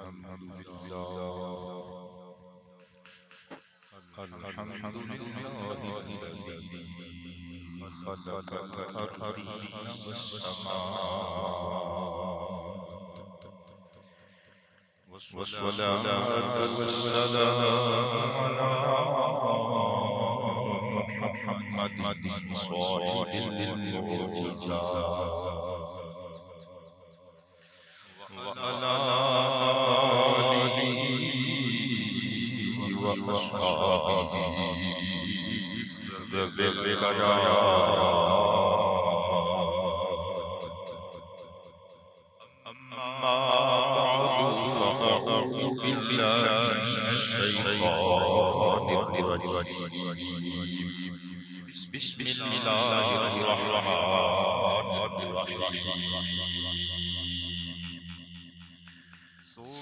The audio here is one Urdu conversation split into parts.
الحمد لله الذي خلق الأرضين والسماء والصلاة والسلام على محمد صاحب المعجزات وعلى آله وأصحابه ذوي القيادات. أما بعد فأعوذ بالله من الشيطان الرجيم. بسم الله الرحمن الرحيم.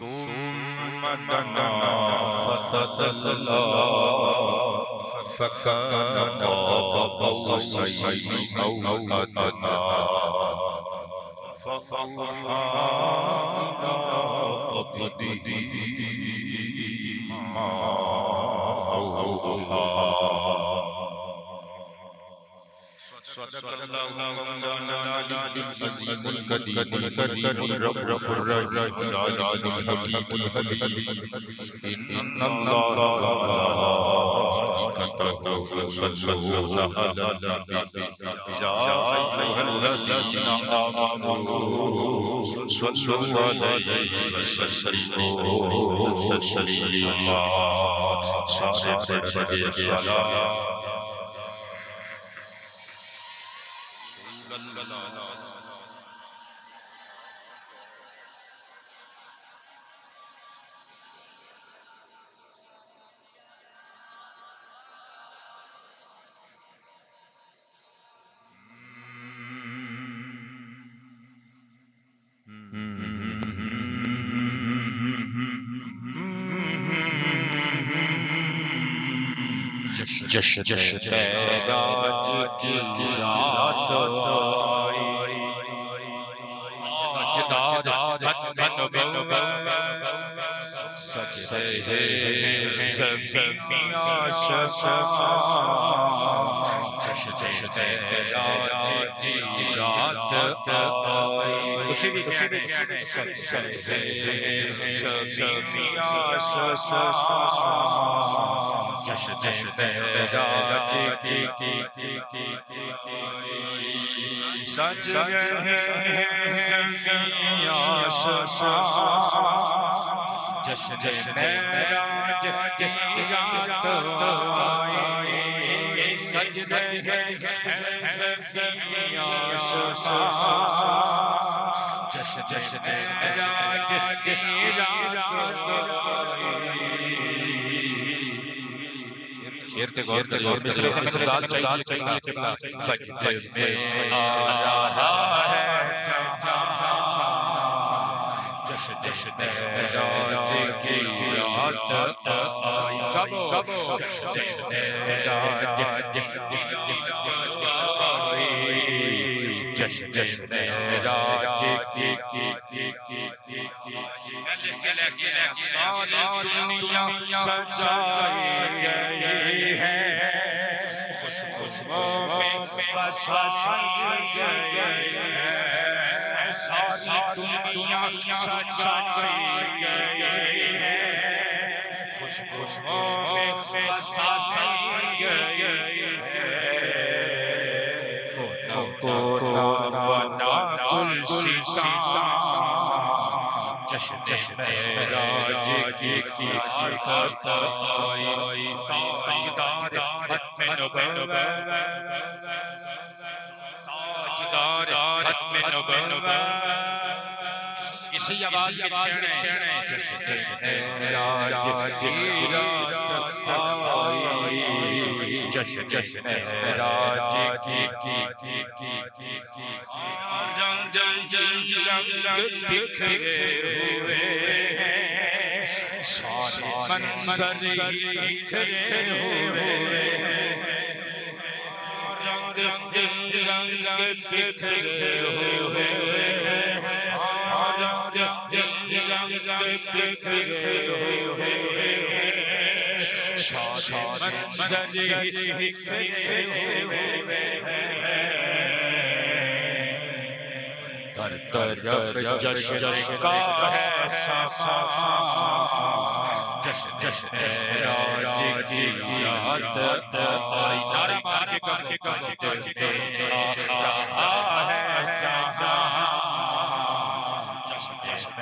ثم دنا فتدلى فكان قاب قوسين أو أدنى فأوحى إلى عبده ما أوحى. صدق الله مولانا العظيم الكريم الرب الرحيم العلي الحكيم. إن الله وملائكته يصلون على النبي يا أيها الذين آمنوا صلوا عليه وسلموا تسليما. جشن معراج کی رات آئی، تاجدار ختم نبوت سجدے زمین آسمان. جشن معراج کی رات آئی، سجدے زمین آسمان. جشن معراج کی سج رہے زمین آسمان. جشن معراج کی رات آئی، سج رہے زمین آسمان. جشن معراج کی رات آئی. شیر کے غور کر مصر سردار چلا فج میں آ رہا ہے جشن معراج کی رات آئی. کب جشن معراج کی رات آئی. جشن معراج کی ساری دنیا سجائی گئی ہے، خوشبو میں بسائی گئی ہے. ساری دنیا سجائی گئی ہے، خوشبو میں بسائی گئی ہے. بنا گلشن جشن معراج کی رات آئی. تاجدار ختم نبوت، تاجدار ختم نبوت اسی آواز میں چھیڑیں. جشن معراج کی رات آئی. جشن معراج کی رنگ بکھرے ہوئے ہیں، سارے منظر بکھرے ہوئے ہیں. رنگ بکھرے ہوئے ہیں، رنگ بکھرے ہوئے شاد منظر بکھرے ہوئے ہر طرف جشن کا ہے جشن جشن معراج کی رات آئی نعرہ مار کے کہتے رہا ہے جہاں جشن جشن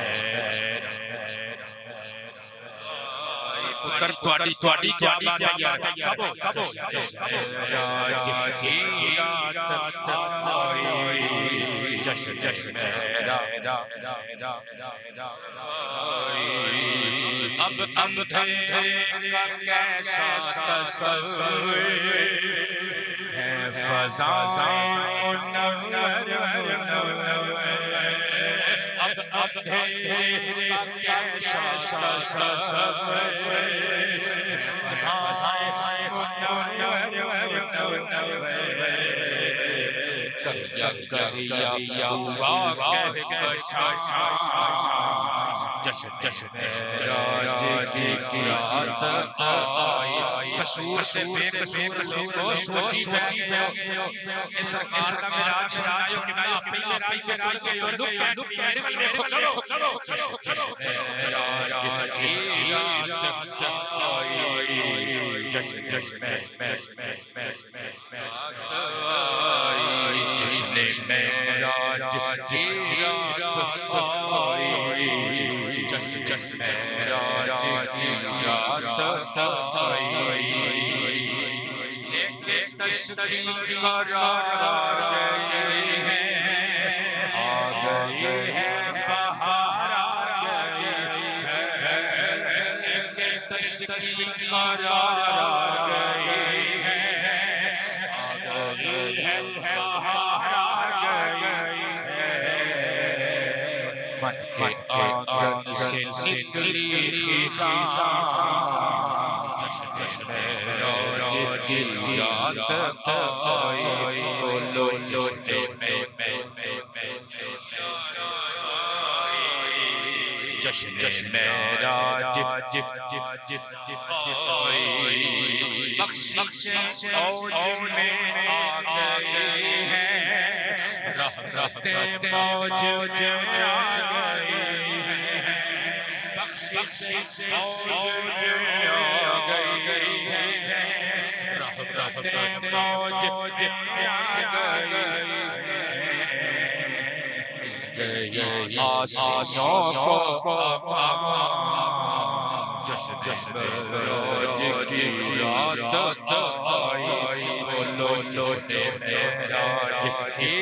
پتر تواڈی کیا بات ہے یار کبو معراج کی رات آئی جشن جشن اب اندھیرے کا کیسا تصور ہے فضائیں منور اب اندھیرے کا کیسا تصور ہے فضائیں منور کریا ہوا جشن جشن معراج کی رات آئی قصور سے بے قصور کو سوچی بیٹھی سرکار کا معراج سنایو کہ میں اپنی پہ رات کے لک میرے بل میں کھلو جشن معراج کی رات آئی جشن جشن جشن معراج کی رات آئی جشن جشن معراج کی رات آئی ایک تشریف قرار گئی ہے آ گئی ہے بہار آ گئی ہے ایک تشریف قرار گئی ہے آ گئی ہے بہار آ گئی من کے آنگن سے نکلی خزاں جشن جشن معراج کی رات آئی بولو جشن جشن جشن معراج آئی بخشش اوج میں آ گئی ہے رحمت موج میں آ گئی ہے بخشش اوج میں آ گئی ہے رحمت موج میں آ گئی آسیوں کو جشن جشن معراج کی رات آئی بولو جشن معراج کی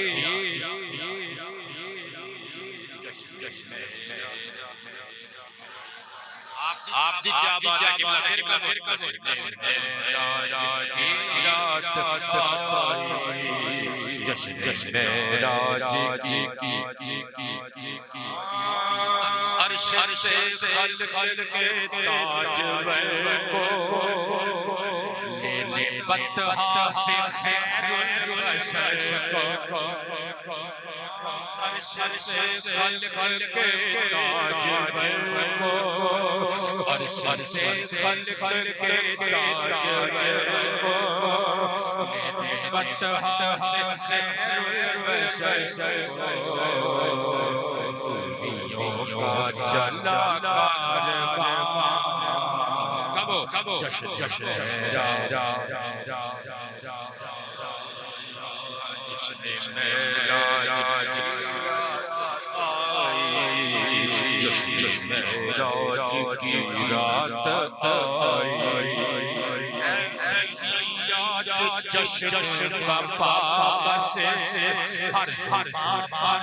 جشن جشن آپ دی کیا بات ہے کہ پھر کا جشن معراج کی رات آئی جشن جشن معراج کی عرش سے خلق کے تاجور کو لے لے بطحا سے خیر البشر کو عرش سے خلق کے تاجور کو عرش سے خلق کے تاجور کو لے لے بطحا سے خیر البشر کو کا چلا کارواں کبو جشن جشن معراج جشن معراج آئی جشن جشن معراج کی رات آئی جشن بابا سے ہر ہر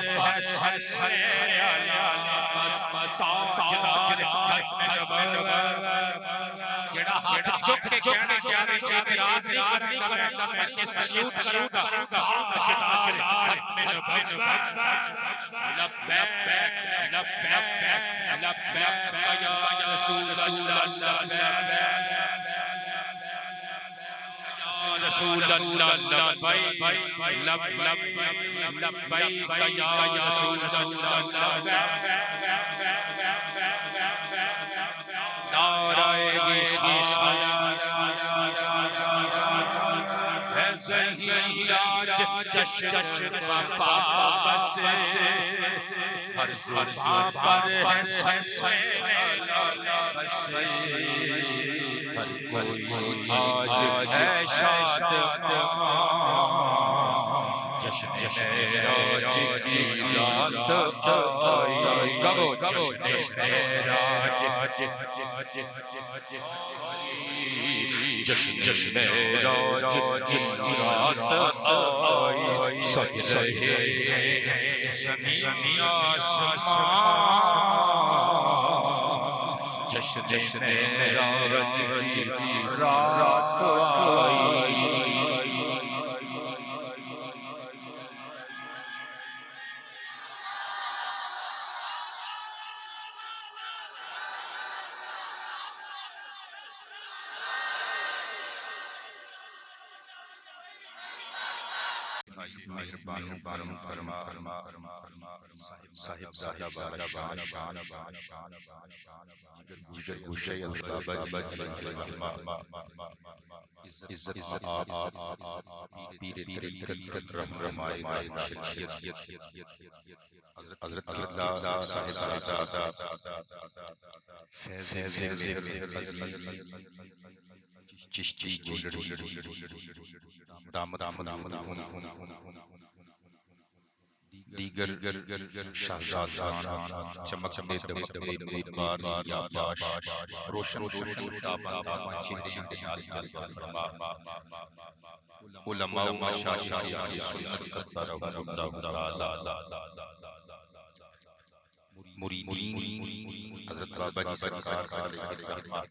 ہے سر جڑا ہاتھ چک کے کہنا چاہے چاہے راز نہیں کرنا میں کہ سلیوٹ کروں گا لبیک یا رسول اللہ لبیک لبیک یا رسول اللہ جشن پاس ہر زبان پر ہے ہر کوئی آج ہے شاد جشن معراج کی رات آئی گو جشن معراج جشن معراج کی رات آئی سج رہے زمین آسمان جشن معراج کی رات آئی صاحب زادہ گجر گوشے بابا عزت پیر طریقت رہنمائے حضرت قبلہ صاحب زادہ فیض چشتی دامت دیگر شہزادگان چمکتے دمکتے بار یاباش روشن تابان چہرے نال جلوہ فرما علماء و مشایخ اہل سنت کثرهم اللہ تعالی مریدین حضرت بابا جی سرکار علیہ الرحمہ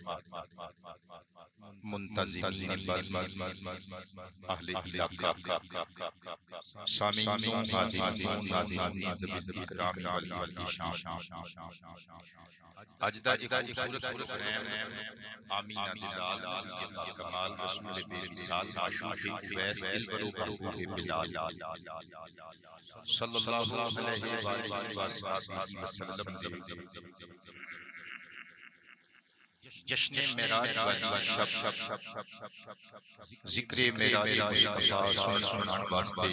منتظمین بزم اہل علاقہ سامعین حاضرین ناظرین اکرام علی شان اجدا ایک خوبصورت پروگرام آمینہ دلال کمال رسول بے مثال معشوق اویس دلبر و محبوب بلال صلی اللہ علیہ وآلہ وسلم جشن معراج والی شب ذکر معراج مصطفیٰ سنن واسطے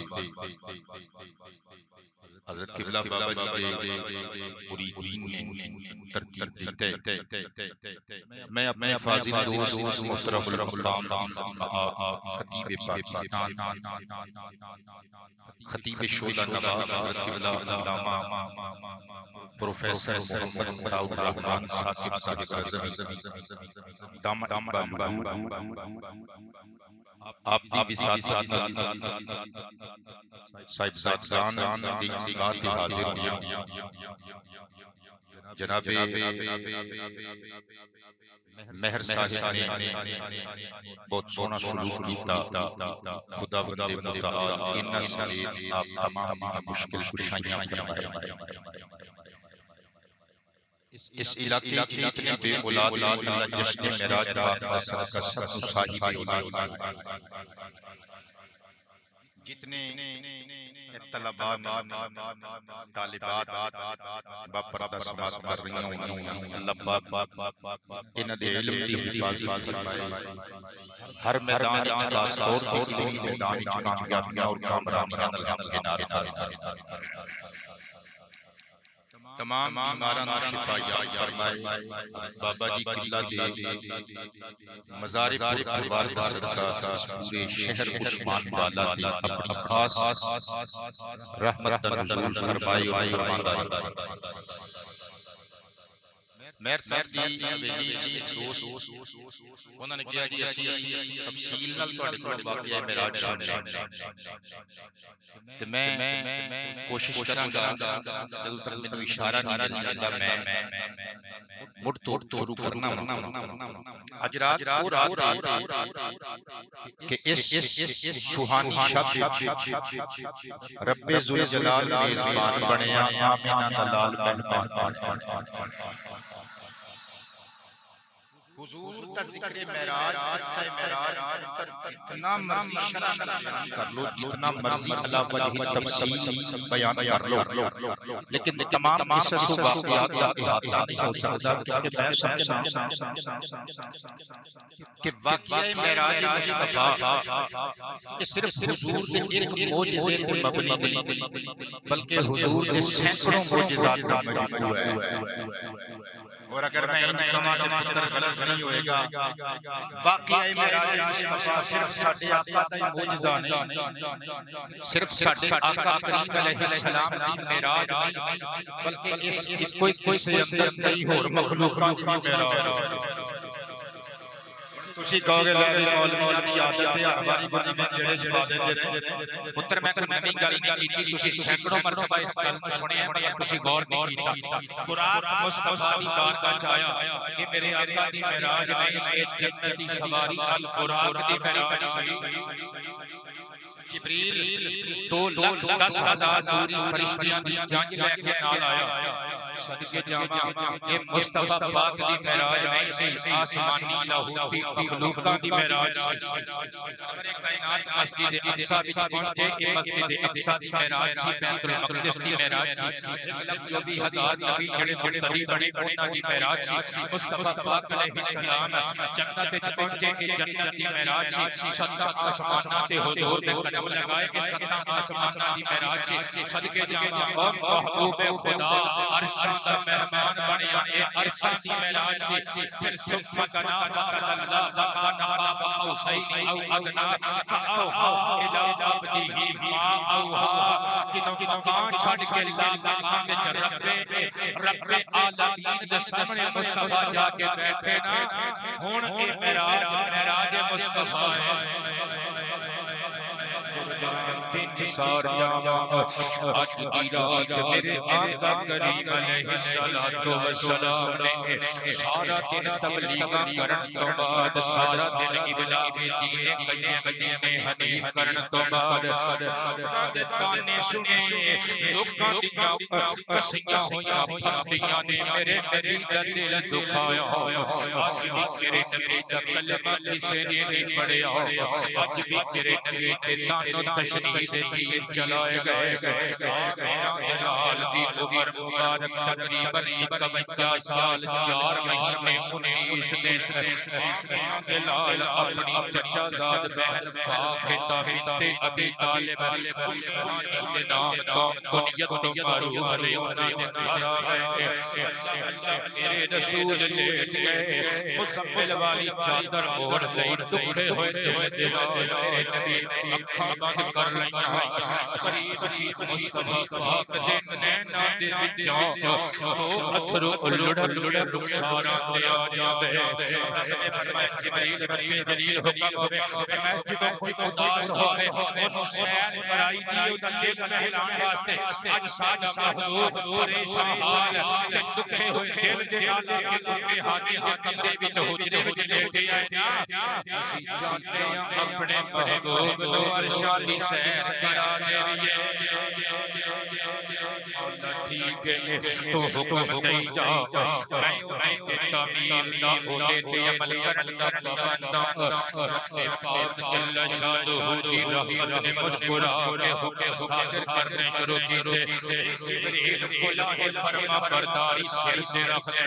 حضرت قبلہ بابا جی کے مریدین نے ترتیب دی میں اپنے فاضل دوست محترم المقام خطیب پاکستان خطیب شعلہ نواب حضرت قبلہ علامہ پروفیسر محمد عطاء الرحمن ثاقب صاحب دامت آپ دی بساطت صاحب زادگان دی بات حاضر ہوئی جناب مہر صاحب نے بہت سونا سلوک کیتا خدا بند متعال انہاں سمیت آپ تمام مشکل کشائیاں فرمائے اس علاقے کی اتنی بے اولاد اللہ جشن معراج کا سب صاحب اولاد جتنے طلباء طالبات باپردہ سماعت کر رہی ہوں اللہ پاک انہاں دے علم دی حفاظت فرمائے ہر میدان خاص طور پر میدان کامیابیاں اور کامرانیاں نال کنار فرمائے تمام بیماراں نو شفا یاب فرمائے بابا جی قبلہ دے مزار پروار دا صدقہ اس پورے شہر عثمان والا دے اپنی خاص رحمت نزول فرمائے مہر صاحب دی ویلی جی دوست انہوں نے کہا جی اسی تفصیل نال تواڈے کول واقعہ معراج سننے تے میں کوشش کراں گا جدوں تک مینوں اشارہ نہیں ملدا میں مڑ توڑ شروع کرنا اج رات او رات کہ اس سبحانی شب رب ذوالجلال میزبان بنیا آمینہ دا لال مہمان حضور کا ذکر معراج قصہ معراج اتنا مرضی شرح بیان کر لو جتنا مرضی علا وجہ تفصیل بیان کر لو، لیکن تمام قصص و واقعات کا احاطہ نہیں ہو سکتا کہ میں سمجھنا کہ واقعہ معراج مصطفیٰ یہ صرف حضور کے ایک معجزے پر مبنی نہیں بلکہ حضور کے سینکڑوں معجزات کا مجموعہ ہے۔ اور اگر میں ان کمال پتر غلط نہیں ہوئے گا، واقعہ معراج مصطفیٰ صرف ساڈے آقا دا معجزہ نہیں، صرف ساڈے آقا کریم علیہ السلام دی معراج نہیں، بلکہ اس کوئی کسے اندر کئی اور مخلوقات دی معراج۔ تسی کہو گے لے مولوی عادت ہے ہماری بنی میں جڑے جڑا دے نے پتر میں نئی گل نہیں کیتی، تسی سینکڑوں مرتبہ اس گل کو سنیا پر تسی غور نہیں کیتا۔ قرآن مصطفیٰ دی بات آیا کہ میرے آقا دی معراج نہیں، اے جنتی سواری البراق دی معراج۔ جبریل 2,10,000 دوری فرشتیاں دی جنگ لے کے نال آیا، صدقے جاواں اے مصطفیٰ پاک دی معراج نہیں سی، آسمانی لاہوتی مخلوقاں دی معراج سی۔ سارے کائنات مسجد اقصی وچ پہنچے، اے مسجد اقصی دی معراج سی، بیت المقدس دی معراج سی، 1,24,000 نبی جڑے مقتدی بنے انہاں دی معراج سی۔ مصطفیٰ پاک علیہ السلام جنت وچ پہنچے، اے جنت دی معراج سی، 7 آسماناں تے حضور نے قدم لگائے، اے 7 آسماناں دی معراج سی۔ صدقے جاواں محبوب خدا عرش دا مہمان بنیا، اے عرش دی معراج سی۔ پھر ثم کنا اللہ فکان قاب قوسین او ادنی فاوحی الی عبدہ ما اوحی۔ کتوں مکان چھڈ کے اللہ مقام وچ رب العالمین دے سامنے مصطفیٰ جا کے بیٹھے نا، ہن اے معراج مصطفیٰ ہے۔ آج کی رات میرے آقا کریم علیہ السلام نے سارا دن تبلیغ کرن تو بعد، سارا دن ابلاغ دین قدیم حنیف کرن تو بعد تانے سنے لوکاں دیاں کسیاں ہویاں پھردیاں نے میرے نبی دا دل دکھایا، آج بھی میرے نبی دا کلمہ کسے نہیں پڑھیا، آج بھی میرے نبی تے تانو تشریح دین چلائے گئے۔ لال دی عمر مبارک تقریباً 51 سال 4 مہینے 19 دن، لال اپنی چچا زاد بہن فاطمہ بنت ابی طالب کے نام کنیت تو معروف ہے، انہاں نے کہا ہے میرے رسول لیٹ گئے، مزمل والی چادر اوڑھ لئی، دکھے ہوئے دل میرے نبی نے اکھاں بند کر لئیاں، قریب سی مصطفیٰ پاک دے نینا دے وچوں او اتھرو لڑ رخساراں تے آ جاوے۔ جبریل رب جلیل حکم ہوے، میں جدوں کوئی اداس ہوے اونوں سیر کرائی دی او دل بہلان واسطے، اج ساڈا محبوب پریشان حال تے دکھے ہوئے دل دے نال کے ہادی دے کمرے وچ حجرے وچ لیٹے آئے نا، اسی جانتے ہیں اپنے محبوب نو عرشاں دی سیر کرا دیویے۔ ٹھیک ہے تو حکم نہیں جا، میں تعمیر نہ ہوتے تے عمل کرن دا پابند، اے پاک جل شانہ دی رحمت نے مسکرا کے حکم صادر کرنے شروع کیتے۔ جبریل کھلا ہے فرما برداری سر سے رکھ لے،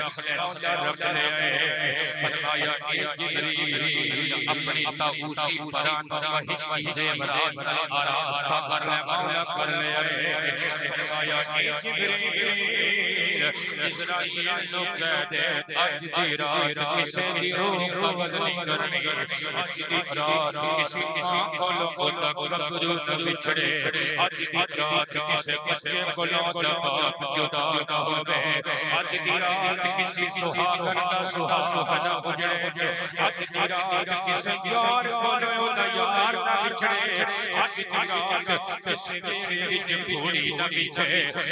فرمایا اے جبریل اپنی طاووسی پران بہشت کی زیورات آراستہ کر لے، مولا کر لے۔ فرمایا اے جبریل اسرائیل نو کہہ دے اج دی رات کسے دی روح قبض نہیں کرنی، اج دی رات کسی کولوں گبرو نہ بچھڑے، اج دی رات کسے بچے کولوں باپ جدا نہ ہوے، اج دی رات کسی سہاگن دا سہاگ نہ اجڑے، اج دی رات کسے یار کولوں یار نہ بچھڑے، اج دی رات کسے وچ گھوڑی نہ بچھے،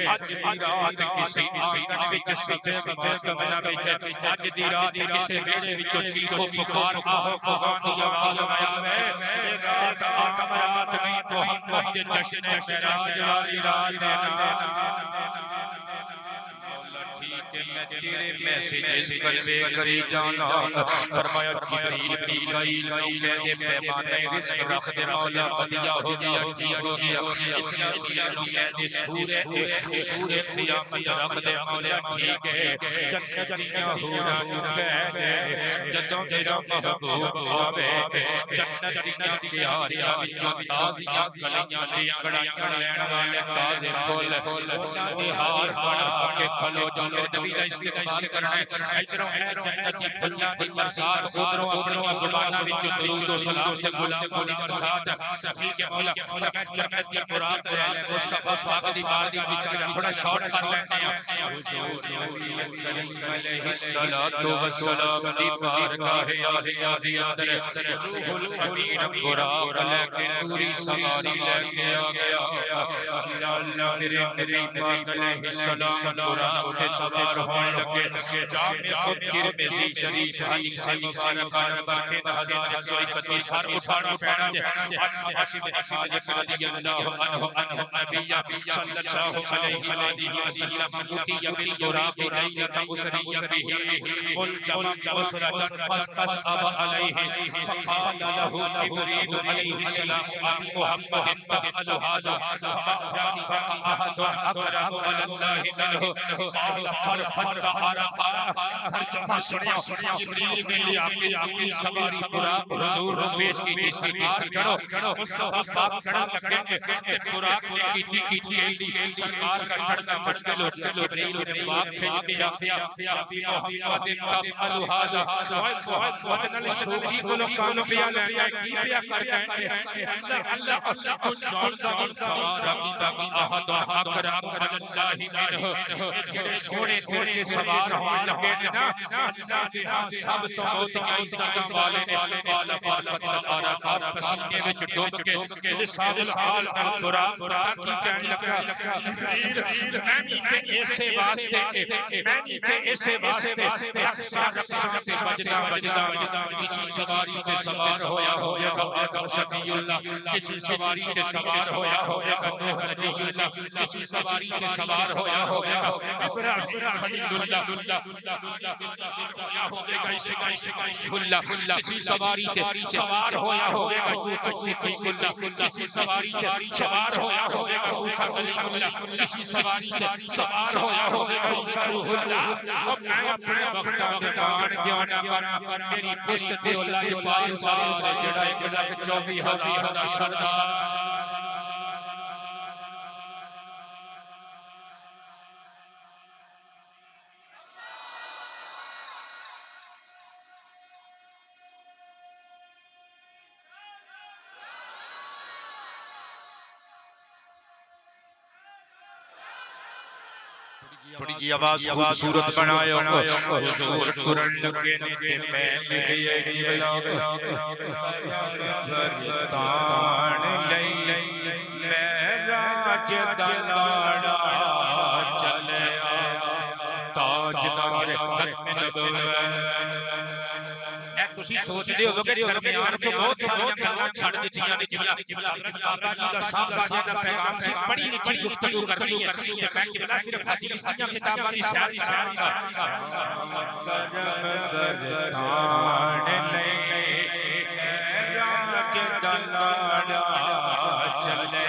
اج دی رات کسی آنگن وچ سفید نہ بچھے، اج دی رات کسے ویڑے وچ چیخو پکار آہو فغان دی آواز آوے۔ اے رات آدم رات نہیں محمد کے جشن معراج والی رات ہے۔ تیرے میسیجز کنوے کری جانا فرمایا جبریل میکائیل کو کہہ دے پیمانے رزق رکھ دے مولا بدیا ہو گیا ٹھیک ہو گیا اسرائیل کو کہہ دے سورہ قیامت رکھ دے مولا ٹھیک ہے جنت دیاں حوراں کو کہہ دے جدوں میرا محبوب آوے جنت دیاں پیاریاں وچوں تازیاں کلیاں لے انگڑیاں لین والے تازے پھول انہاں دی ہار بنا کے کھلو جو میرے نبی دا استقبال کرنا ہے ادھروں ہے جنت دی پھلاں دی برسات ادھروں اپنی زباناں وچ درود و سلام سے گلابوں دی برسات ٹھیک ہے مولا جنت دی برات ہے مصطفی پاک دی بارگاہ وچ تھوڑا شارٹ کر لیتے ہیں حضور نبی کریم علیہ الصلوۃ والسلام دی بارگاہ ہے اندر روح الامین براق لے کے نوری سواری لے کے آ گیا اللہ میرے نبی پاک علیہ السلام براق سے سوار ہونے لگے جامع خود ترمذی شریف حدیث مبارکہ نمبر 3131 سر اٹھانا پینا مالک رضی اللہ عنہ نبی صلی اللہ علیہ وسلم متی اپنی براق لیت اسری به ملجم اسرة فاستسأب علیہ فقال له جبریل علیہ السلام اب محمد تفعل هذا فما احد اقرب علی اللہ منہ قال فرفد عرقا ترجمہ سنیا جبریل نے لیا اپنی سواری براق حضور پیش کی سرکار چڑھو مصطفیٰ پاک چڑھن لگے براق نے کی سرکار کا چڑھنا مشکل ہو جبریل نے پاک کھینچ دیا ابی محمد تفعل هذا وَأَنَّ الشُّوقِ کو لوگ کانوں پہ آلائیں کی پیا کرتے ہیں اللہ تو جانتا رقیبہ احد اکرم علی اللہ منہ سوڑے تیرے سوار ہونے لگے نا اللہ نے سب تو موتیاں عزت والے نے قال فرفد پسینے وچ ڈوب کے لسان الحال براق کی کہنے لگا جبریل میں ایسے واسطے رقصاتے بجدا کسی سواری پہ سوار ہویا گا آدم شفیع اللہ کسی سواری پہ سوار ہویا گا نوح نبی اللہ کسی سواری پہ سوار ہویا گا ابراہیم خلیل اللہ کسی سواری پہ سوار ہویا گا یوسف صدیق اللہ کسی سواری پہ سوار ہویا گا موسیٰ کلیم اللہ کسی سواری پہ سوار ہویا گا عیسیٰ روح اللہ اب میں اپنے وقت دکان گیانا کرنا میری پشت دے اللہ اس بار سے جڑا ایک لکھ 24,000 شردار تھوڑی کی آواز خوبصورت بنائے حضور قرآن لگے نتے میں لکھئے کی تان لئی میراج دلاڑا چلے تاجدار ختم نبوت تسی سوچ دے ہو کہ درمیان جو بہت ساریاں گلاں چھڑ دتیاں نے جبلا بابا جی دا صاحب دا پیغام سی بڑی لکھی گفتگو کرنی ہے میں قبلہ صرف حدیث دیاں کتاباں دی ساری کران لے راج دلاڑا چلے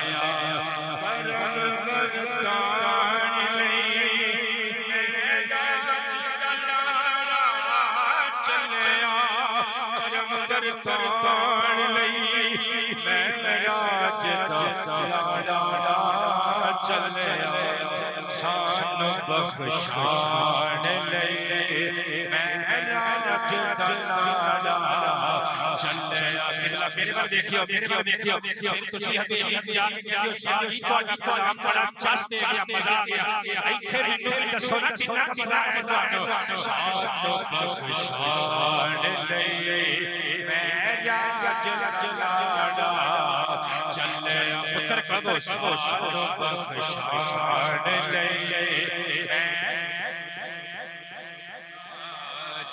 کرتان لئی میراج دلاڑا چلے شان بخشان لئی میراج دلاڑا چلے میرے بار دیکھیو تسی حدیث یاد کیو شاہی تہاڈا کلام بڑا چس دے گیا مزہ آ گیا ایتھے مینوں دسو نا کتنا مزہ ہے تہاڈا شان بخشان لئی میراج دلاڑا چلے پتر کہو شان بخشان لئی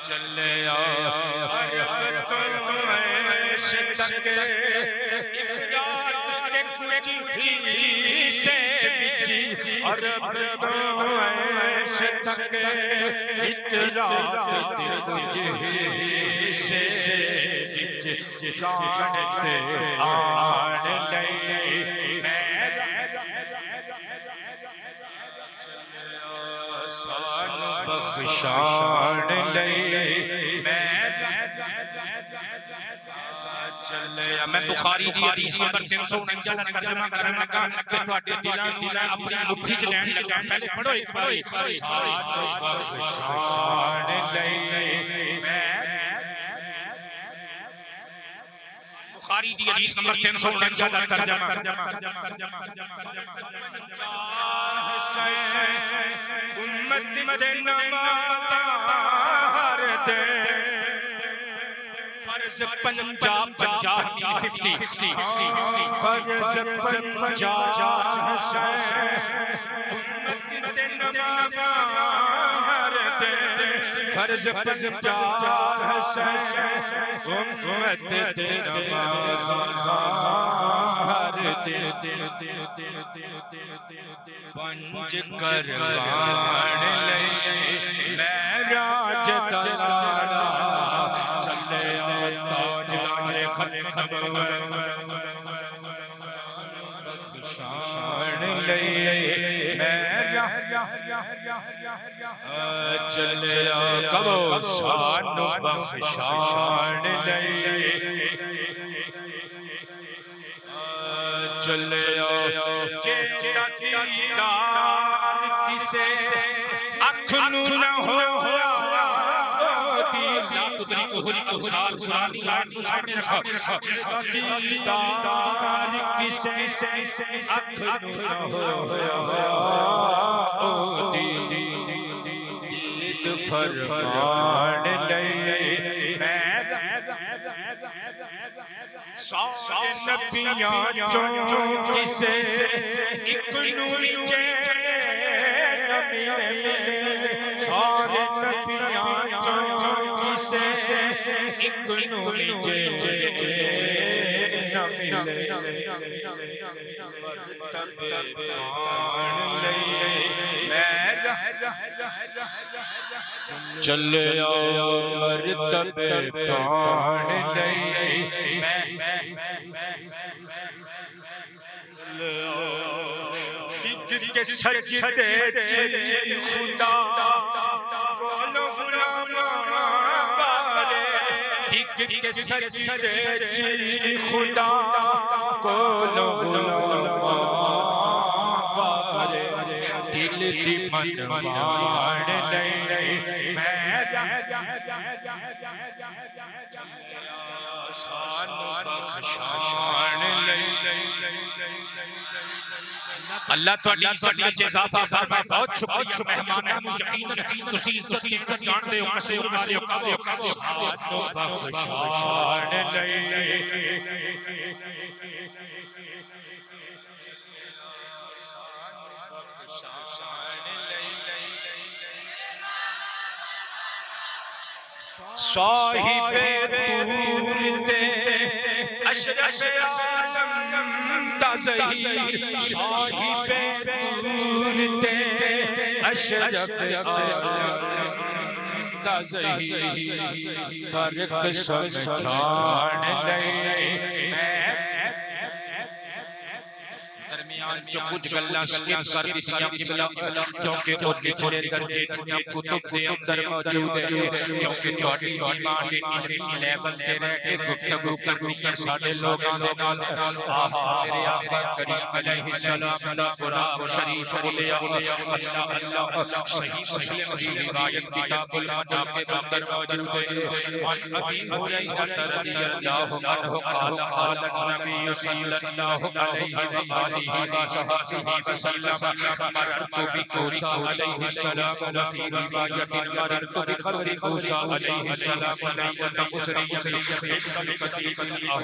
چلے شتک افراد کے کچھ ہی سے بچی اور شتک کے ایک رات تجھے سے جانتے آن لئی آسان بخشان لئی میں بخاری دی حدیث نمبر 349 دا ترجمہ کرن لگا کہ تواڈے دلاں نوں میں اپنی مٹھی چ لین لگا پہلے پڑھو ایک بار بخشان لئی بخاری دی حدیث نمبر 349 دا ترجمہ امت دے نماز ہر دے فرض 50 فرض 50 امت دے نماز ہر دے فرض 50 امت دے نماز ہر دے پنج کروان لئی معراج دلالا چلے تاجدار خبر بخشان لئی چلے کبو شان بخشان لئی چلے جیڑا دیدار کسے اکھ نو نہ ہویا دیدار کسے اکھ نو نہ ہویا دید فرمان لئی سارے نبیاں چوں کسے ایک نوری چین ملے سارے نبیاں چوں کسے ایک نوری چین ملے مرتبہ پان لئی چلے مرتبہ پان لئی کے سجدے چ خدا کولو غلام بارے کے سجدے چ خدا کولو غلام بارے دل دی من مان لئی آسان بخشان لئی اللہ تواڈی عزت وچ اضافہ فرمائے بہت شکریہ مہماناں نوں یقین تسی عزت جانتے ہو کسے ہو بخشان لئی صاحب طور دے اشرف عالم دا ظہیر صاحب طور دے اشرف عالم دا ظہیر فرق سمجھان لئی درمیان جو کچھ گلاں سکپ کر دتیاں قبلہ کیونکہ او نچلے درجے دنیا کتب دے اندر موجود ہے کیونکہ تواڈی ایمان دے علمی لیول تے رہ کے گفتگو کرنی ہے ساڈے لوگاں دے نال آہا میرے آقا کریم علیہ السلام دا قرآن شریف بولیا اللہ صحیح مسلم کی روایت کتاب المناقب کے اندر موجود ہے عن ابی ہریرہ رضی اللہ عنہ قال قال النبی صلی اللہ علیہ وآلہ وصحبہ وسلم مررت بموسیٰ علیہ السلام وفی روایت مررت بقبر موسیٰ علیہ السلام لیلۃ مسری بقبر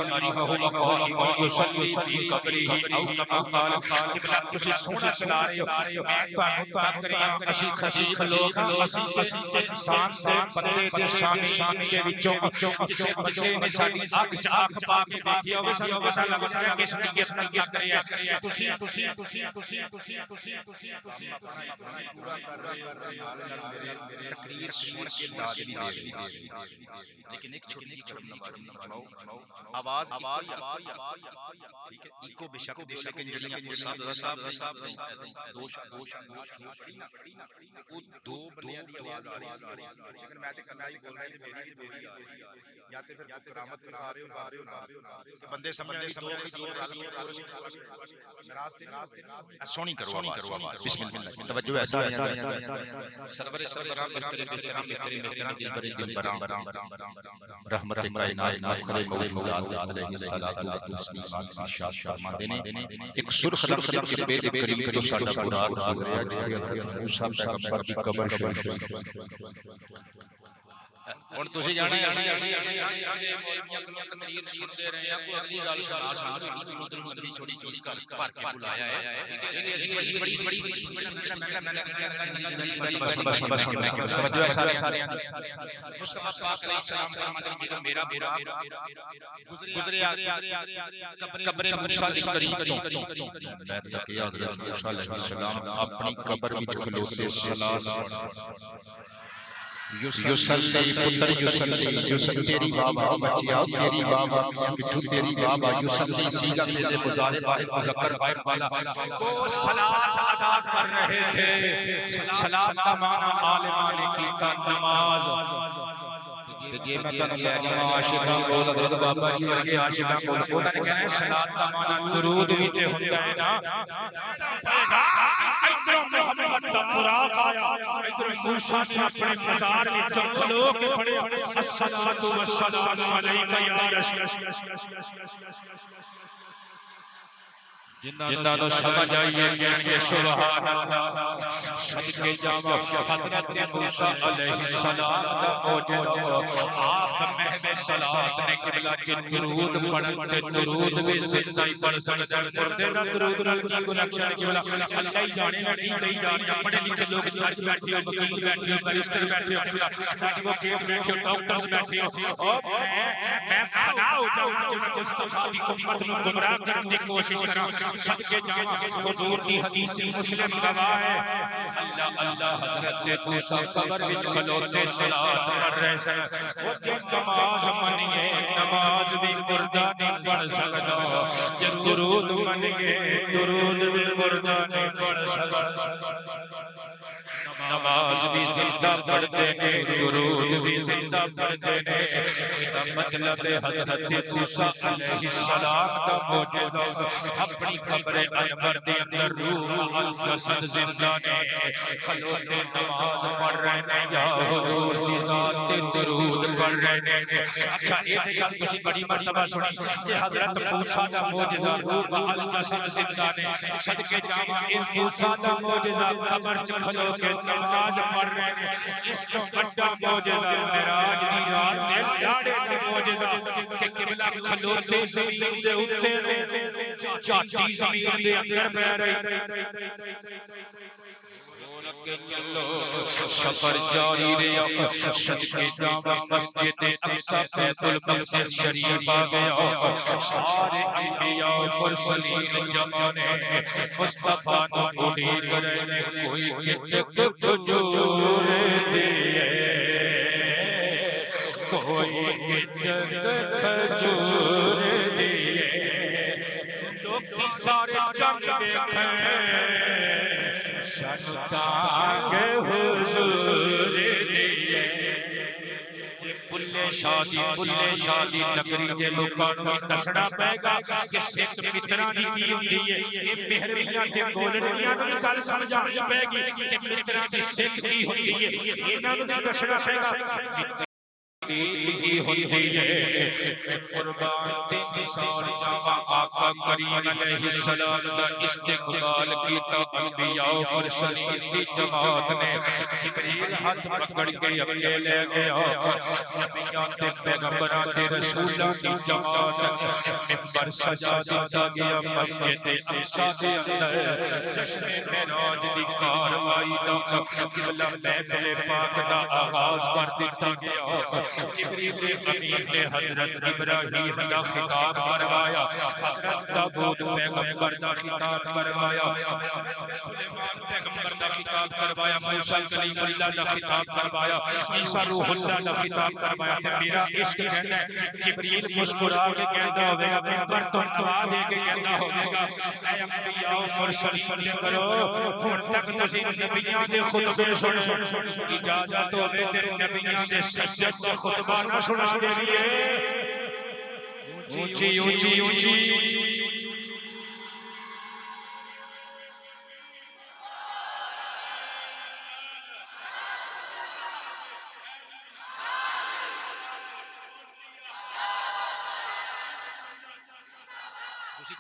رحمہ اللہ یصلی فی قبرہ او کما قال قبلہ تسی سونا چلا رہے ہو میں تانوں کریاں اسی خشیق لوگ اسی انسان دے بندے دے شان کے وچوں جسے بچے نے ساری اکھ چ اکھ پا کے دیکھیا ہوے سانوں پتہ لگ جائے کس نے کیا کریا تسی تقریر سن کے داد بھی دے رہی لیکن ایک چھوٹی آواز ٹھیک ہے ایکو بے شک لیکن جڑیاں صاحب دو بندیاں دی آواز آ رہی لیکن میں تے کنا ہی بول رہا ہوں میری یا تے پھر کرامت کرا رہے ہو بندے سمجھ دے سونی کرو آواز بسم اللہ توجہ ایسا سرور سرکار محترم دل بری دل برام رحمت کائنات نافخر مولا علیہ الصلوۃ والسلام شاد فرماتے ہیں ایک سرخ لفظ کے بیت کریم تو ساڈا قرآن گزریا جتھے موسی پیغمبر دی قبر شریف ہن تسی جانا ہے تقریر سنتے رہے ہیں کوئی اگلی گل سنا چھوٹی چیز کر کے بلایا ہے مصطفیٰ پاک علیہ السلام فرماتے ہیں کہ میرا گزریا قبر موسی دی قریب میں تکیا حضرت موسی علیہ السلام اپنی قبر وچ کھلوتے صلاۃ یوسلی پتر یوسلی تیری بابا بچیا تیری بابا مٹھو تیری بابا یوسلی سیغہ سے مضارع واحد مذکر غائب والا وہ صلاۃ ادا کر رہے تھے صلاۃ کا معنی عالمان کی کا نماز یہ میں کہنا کہہ گیا عاشقاں بول حضرت بابا جی ورگے عاشقاں بول انہوں نے کہنا ہے صلاۃ کا معنی درود بھی تے ہوندا ہے نا ادھر محمد دا براق آیا ادھر موسیٰ نے اپنے مزار وچ کھلو کے پڑھیا الصلاۃ والسلام علیک یا رسول جنہاں نو سمجھ آئیے کہ سبحان اللہ صدقے جاواں حضرت موسیٰ علیہ السلام دا معجزہ آپ محو صلاۃ نے قبلہ کے درود پڑھن تے درود بھی زندہ ہی پڑھ سکدے پڑھتے نا درود نال کی کنیکشن قبلہ اللہ ہی جانے نا کی کہی جا رہی پڑھے لکھے لوگ جج بیٹھے ہو وکیل بیٹھے ہو بریسٹر بیٹھے ہو ایڈوکیٹ بیٹھے ہو ڈاکٹر بیٹھے ہو اور میں فنا ہو جاؤں کہ میں مصطفیٰ کی امت نو گمراہ کرنے کی کوشش کراں صدقے جاواں حضور کی حدیث مسلم گواہ ہے اللہ اللہ حضرت موسیٰ قبر وچ کھلوتے صلاۃ پڑھ رہے سن او تے نماز منیے نماز بھی مردہ نہیں پڑھ سکدا درود منیے درود بھی مردہ نہیں پڑھ سکدا نماز بھی زندہ پڑھتے نے درود بھی زندہ پڑھتے نے مطلب حضرت موسیٰ علیہ السلام کا معجزہ اپنی قبر انور دے اندر روح الجسد زندہ نے کھلوتے نماز پڑھ رہے نے یا حضور کی ذات تے درود پڑھ رہے نے اچھا یہ گل تسی بڑی مرتبہ سنی کہ حضرت موسیٰ کا معجزہ روح الجسد زندہ نے صدقے جاواں اس موسیٰ کا معجزہ قبر چ کھلو کے نماز پڑھ رہے ہیں اس کو بڑا معجزہ معراج دی رات میں لاڑے کا معجزہ کہ قبلہ کھلوتے زمین دے اوتے نے چاٹی زمین دے اندر پہ رہی کے چلو سفر جاری رہا صدقے جاواں مسجد اقصی بیت المقدس شریف آ گیا سارے انبیاء مرسلین جمع نے مصطفیٰ نو امید رہے کوئی کتک کھجور دیے کوئی کتک کھجور دیے لوگ سارے جم دیکھیں شنتاگ حضور دیئے بلے شادی نگری کے لوگاں نو دسنا پے گا کہ سکھ متراں دی کی ہوندی ہے یہ مہربیاں تے بولنیاں نو گل سمجھانی پے گی کہ متراں دی سکھ کی ہوندی ہے انہاں نو دسنا پے گا کی ہوندی ہے قربان تے نثار جاواں آقا کریم علیہ السلام دا استقبال کیتا انبیاء و مرسلین دی جماعت نے جبریل ہاتھ پکڑ کے اگے لے گیا نبیاں تے پیغمبراں تے رسولاں دی جماعت منبر سجا دتا گیا مسجد اقصی دے اندر جشن معراج دی کاروائی دا قبلہ محفل پاک دا آغاز کر دتا گیا جبریل امین نے حضرت ابراہیم دا خطاب کروایا، حضرت داؤد پیغمبر دا خطاب کروایا، سلیمان پیغمبر دا خطاب کروایا، موسیٰ کلیم اللہ دا خطاب کروایا، عیسیٰ روح اللہ دا خطاب کروایا۔ تے میرا عشق کہنا ہے جبریل مسکرا کے کہندا ہوے گا، ممبر تو نوا دے کے کہندا ہوے گا، اے انبیاء فرشتے سن کرو، ہن تک تسی نبیاں دے خطبے سن، اجازت ہوے تے نبیاں دے سجد دا خطبہ نہ سنا دیئے۔ اونچی اونچی اونچی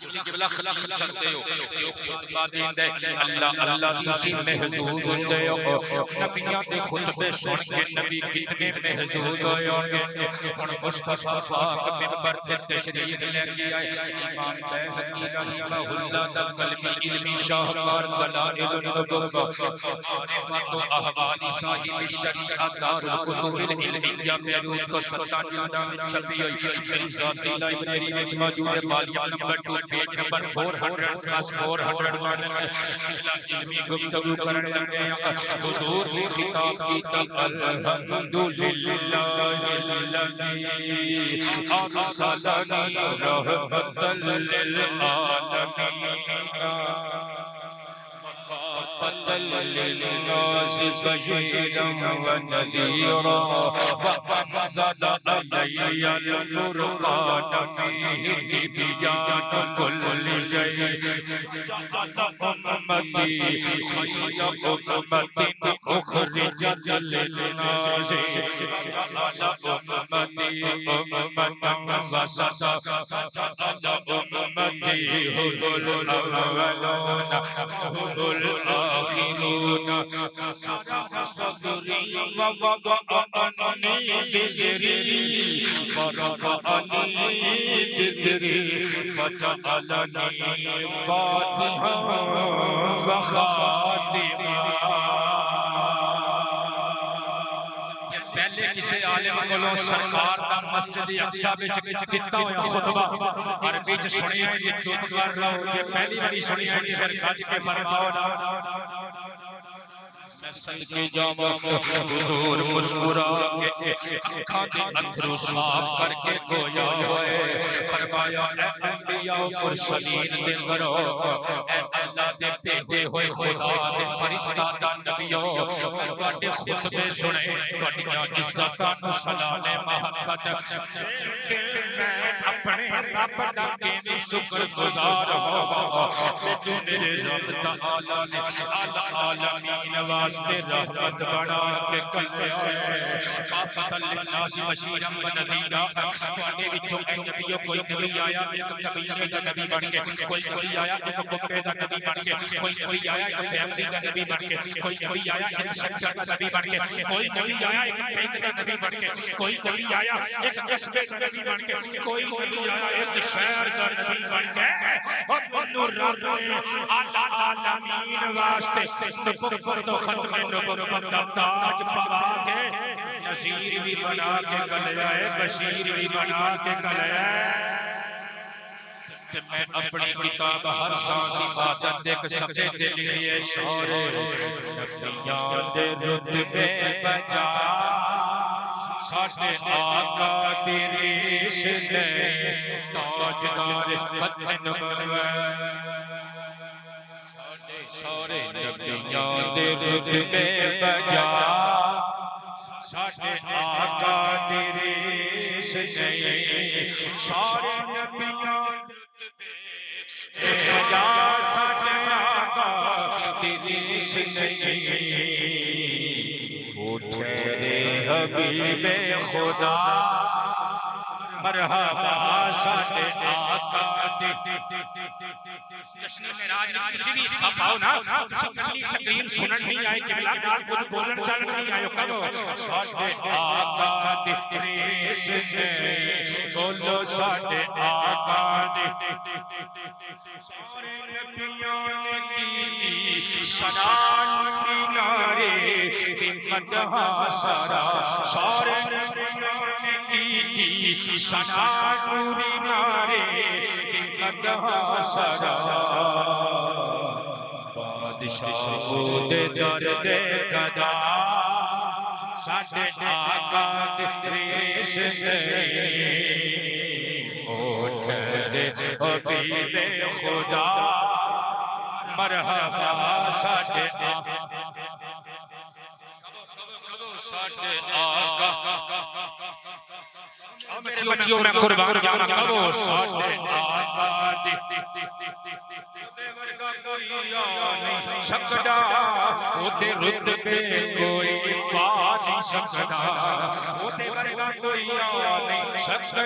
اسی قبلہ خلق کرتے ہو بات ہے اللہ اللہ تسی محظوظ ہوندے ہو، نبیاں دے خطبے سن کے نبی کتنے محظوظ ہوئے ہوں گے۔ ہن مصطفیٰ پاک منبر تے تشریف لے کے آئے، امام بیہقی رحمہ اللہ دا قلبی علمی شاہکار دلائل النبوہ معرفت و احوال صاحب الشریعت دار الکتب العلمیہ بیروت کو 97 میں چھپی ہوئی، میری ذاتی لائبریری میں موجود ہے، والیوم نمبر 2 پیج نمبر 401 علمی گفتگو کرنے لگے ہیں۔ حضور نے خطاب کی الحمدللہ الذی ارسلنی رحمۃ للعالمین للناس بشيرا ونذيرا وأنزل علي الفرقان فيه تبيان كل شيء جعل أمتي خير أمة أخرجت للناس جعل أمتي أمة وسطا جعل أمتي هم الأولون هم الآخرون صدري ووضعني بزري ورفعني ذكري وجعلني فاتحا وخاتما۔ پہلے کسی عالم کو سرکار دا مسجد اقصی وچ کیتا ہویا خطبہ عربی وچ سنیا ہے، یہ چپ کر رہو، یہ پہلی باری سنی ہے، پھر گج کے فرماؤ نا۔ صدقے جاواں حضور مسکرا کے آنکھاں دے اندروں صاف کر کے گویا ہوئے، فرمایا اے انبیاء و مرسلین دے گھرو، اے اللہ دے بھیجے ہوئے خدا دے فرشتہ دا نبیو، تواڈے خطبے سنے، تواڈیاں عزتاں نوں سلام محبت، میں اپنے رب دا کیویں شکر گزار ہوں کہ میرے رب تعالی نے العالمین واسطے رحمت بنا کے کلے آئے، کافۃ للناس بشیرا ونذیرا۔ تواڈے وچوں نبیوں کوئی نبی آیا ایک قبیلے دا نبی بن کے، کوئی نبی آیا ایک قبیلے دا نبی بن کے، کوئی نبی آیا ایک فیملی دا نبی بن کے، کوئی نبی آیا ایک سیکٹر دا نبی بن کے، کوئی نبی آیا ایک پنڈ دا نبی بن کے، کوئی نبی آیا ایک قصبے دا نبی بن کے، کوئی نبی آیا ایک شہر دا نبی بن کے۔ اور رب نے العالمین واسطے نبوت و ختم نبوت دا تاج پا کے نذیر بھی بنا کے گلے آئے، بشیر بھی بنا کے گلے آئے۔ کہ میں اپنی کتاب ہر سانس عبادت ایک صفحے دے لیے شعر نبیاں دے رتبے بجا، ساڈے آقا دی ریش نے تاجدار ختم نبوت، سارے نبیاں دے رتبے بجا، ساڈے آقا دی ریش نے، سارے نبیاں بجا، ساڈے آقا دی ریش نے۔ ٹھہرے حبیب خدا مرحبا ساڈے آقا دے۔ جشن معراج میں کسی بھی صف آؤ نا، کسی تقریر سنن نہیں آئے، قبلہ دار کچھ بولن چلن نہیں آئے، کہو ساڈے آقا دے ریش نے، بولو ساڈے آقا دے سارے نبیوں نے کی سلام نارے مدح سرا سارے نبیوں نے کی سلام نارے مدح سرا بادشاہ دے درد گدا ساڈے آقا دریش اٹھ دے حبیب خدا مرحبا ساڈے آقا بچیوں میں قربان جانا کرو ساڈے آقا سکدا اودے رتبے کوئی پا نہیں سکدا اودے ورگا کوئی آ نہیں سکدا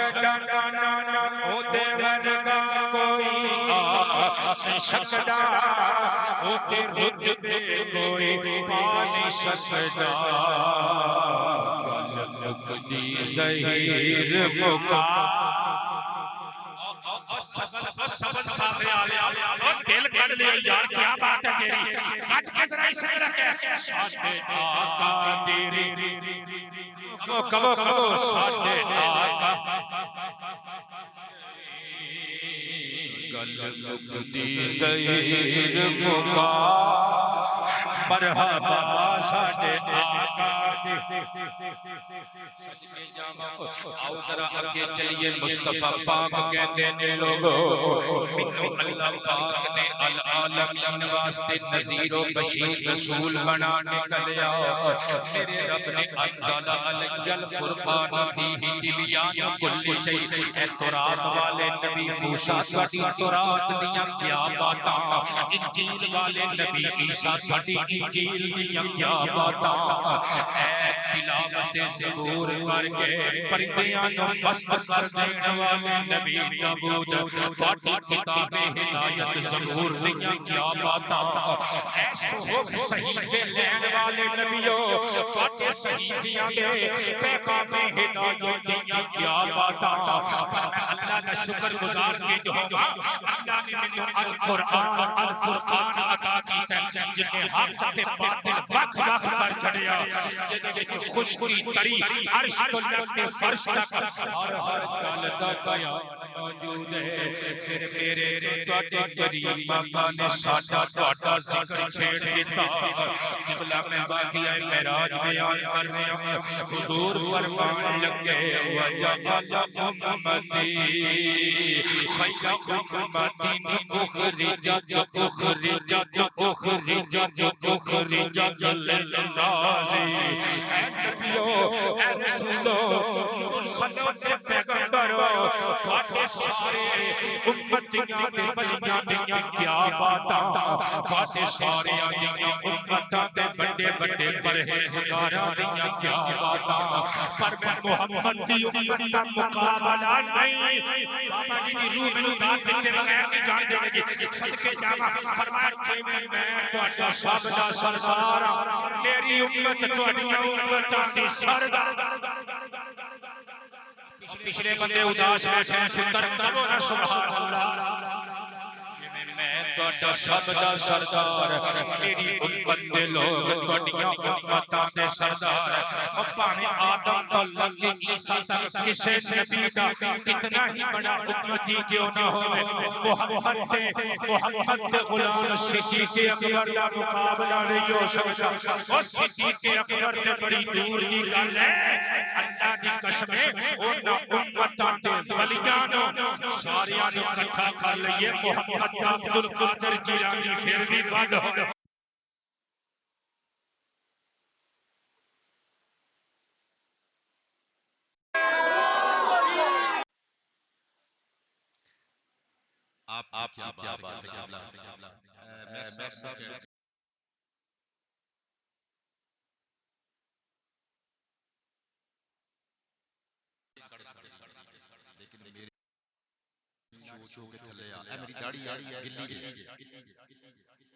اودے ورگا کوئی آ نہیں سکدا اودے رتبے کوئی پا نہیں سکدا گل مکدی ظہیر مکا سبل سامنے آلے دل کر لیا یار کیا بات ہے تیری کچھ کے ذرا اسے رکھے ساڈے آقا تیری کبو ساڈے آقا گل مکدی ظہیر مکا مرحبا ساڈے آقا آؤ ذرا آگے چلیے مصطفیٰ پاک کہتے ہیں لوگوں منو اللہ پاک نے العالمین واسطے نذیر و بشیر رسول بنانے کا لیا میرے رب نے انزل علی الفرقان فیہ تبیان کل شیء اے تورات والے نبی موسیٰ ساڈی تورات دیاں کیا باتاں انجیل والے نبی عیسیٰ ساڈی انجیل دیاں کیا باتاں اے تلاوت زبور کر کے پرندیاں نو مست کر دینے والے نبی داؤد تواڈی کتاب ہدایت زبور دیاں کیا باتاں اے صحف صحیفے لین والے نبیوں تواڈے صحیفیاں دے پیغام ہدایت دیاں کیا باتاں میں اللہ کا شکر گزار کے جو ہوگا اللہ نے مجھے القرآن الفرقان عطا کیتا ہے جن نے حق تے باطل وقت کر چھڑیا جدے وچ خوشبوئی تری عرش تو لگ کے فرش تک ہر گل دا بیان موجود ہے پھر میرے تواڈے کریم آقا نے ساڈا تواڈا ذکر چھیڑ دیتا قبلہ میں واقعہ معراج بیان کر رہے ہیں حضور فرمان لگے وجعل امتی خیر امتی اخرجت للناس اے نبیو اے رسولو مرسلوں تے پیغمبروں تواڈے سارے امتیاں تے ولیاں دیاں کیا باتاں تواڈے سارے دیاں امتاں تے بڑے بڑے پرہیزگاراں دیاں کیا باتاں پر میں محمد دی امت دا مقابلہ نہیں بابا جی دی روح مینوں داد دتے بغیر نہیں جان دے گی صدقے جاواں فرمایا کہ میں تواڈا سب دا سردار میری امت تواڈیاں امتاں دی سردار پچھلے بندے اداس بیٹھے ہیں پتر کرو نا سبحان اللہ میں تواڈا سب دا سردار میری امت دے لوگ تواڈیاں امتاں دے سردار او بھاویں آدم تو لگ کے عیسیٰ تک کسے نبی دا کتنا ہی بڑا امتی کیوں نہ ہوئے محمد دے غلام صدیق اکبر دا مقابلہ نہیں ہو سکتا او صدیق اکبر تے بڑی دور دی گل ہے اللہ دی قسم ہے انہاں امتاں دے ولیاں نو ساریاں نو اکٹھا کر لئیے محمد دا عبد القادر جیلانی پھر بھی بد ہو آپ کیا بات ہے میں سب چو کے تھلے آ میری داڑھی گلی گئی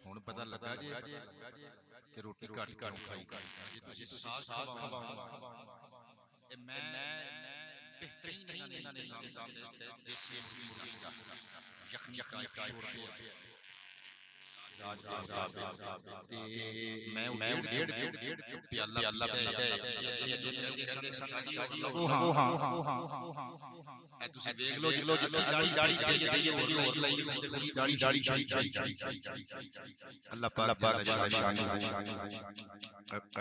ہن پتہ لگا جی کہ روٹی کٹ کٹ کھائی جی تسی ساگ کھواؤ اے میں بہترین نظام دے دیسی مرغی دا یخنی کا شور میں ڈیڑھ پہ اللہ پہ تسی دیکھ لو جتنی داڑھی چاہیے اور لئی داڑھی اللہ پاک شان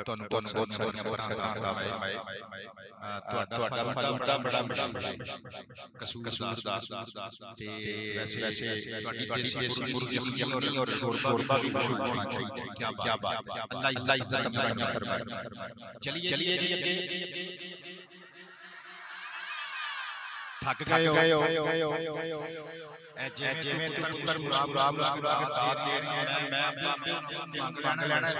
تن بہت ساری برکتاں ہے تہاڈا بڑا قصور تے ویسے تہاڈی دیسی مرغی اور شوربہ بھی مشہور ہونا چاہیے. کیا بات ہے, اللہ عزت افزائیاں فرمائے. چلیے جی تھک گئے ہو جویں پتر مراب مسکرا کے میں لینا ہے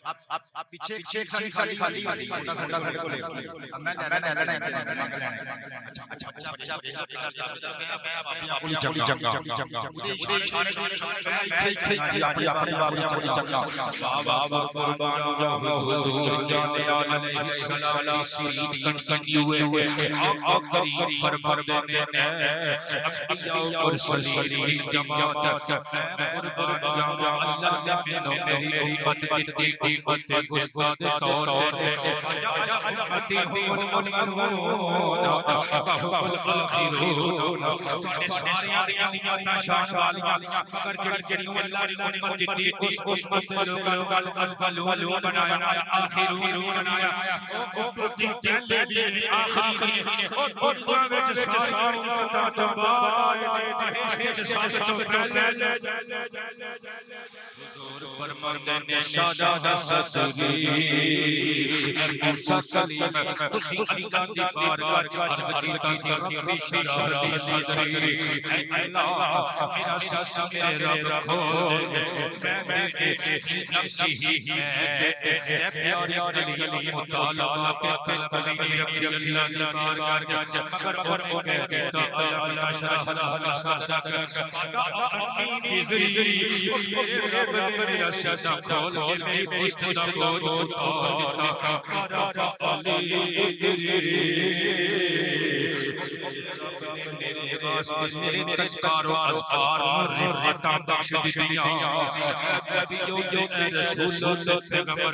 اب پیچھے خالی چھوٹا ساڈے کو لے میں لینا اچھا میں اپنی چنگا اودے اشارے میں اپنی بابی چنگا واہ واہ قربان جاواں حضور جانے علیہ السلام کنی ہوئے آقا کریم فرماتے ہیں انبیاء اور رسول جماعت قربان جاواں اللہ نے میری امت استاد طور امتی ہون الآخرون ساری امتاں شان والیاں مگر جڑی اللہ نے امت دتی اس امت الاولون بنایا آخرون بنایا او پہلے بھی آخری اور وچ ساری امتاں تو بعد سب تو پہلے حضور فرماتے ہیں شادہ سسری موسیٰ کلیم تسی اللہ دی بارگاہ عرض کیتی ربی اشرح لی صدری اے اللہ میرا سس میرے رب کھول میں نفسی ہی ہے پیارے علی مطالعہ کے کلیم ربی اللہ دی بارگاہ مگر وہ کہتا اللہ اشرح لی صدری امین ذری میرے رب نے میرا سس کھول میری پشت کا بوجھ میرے واسطے میرے تذکار و اذکار اور رفعتاں بخش دتیاں نبیوں کے رسول پیغمبر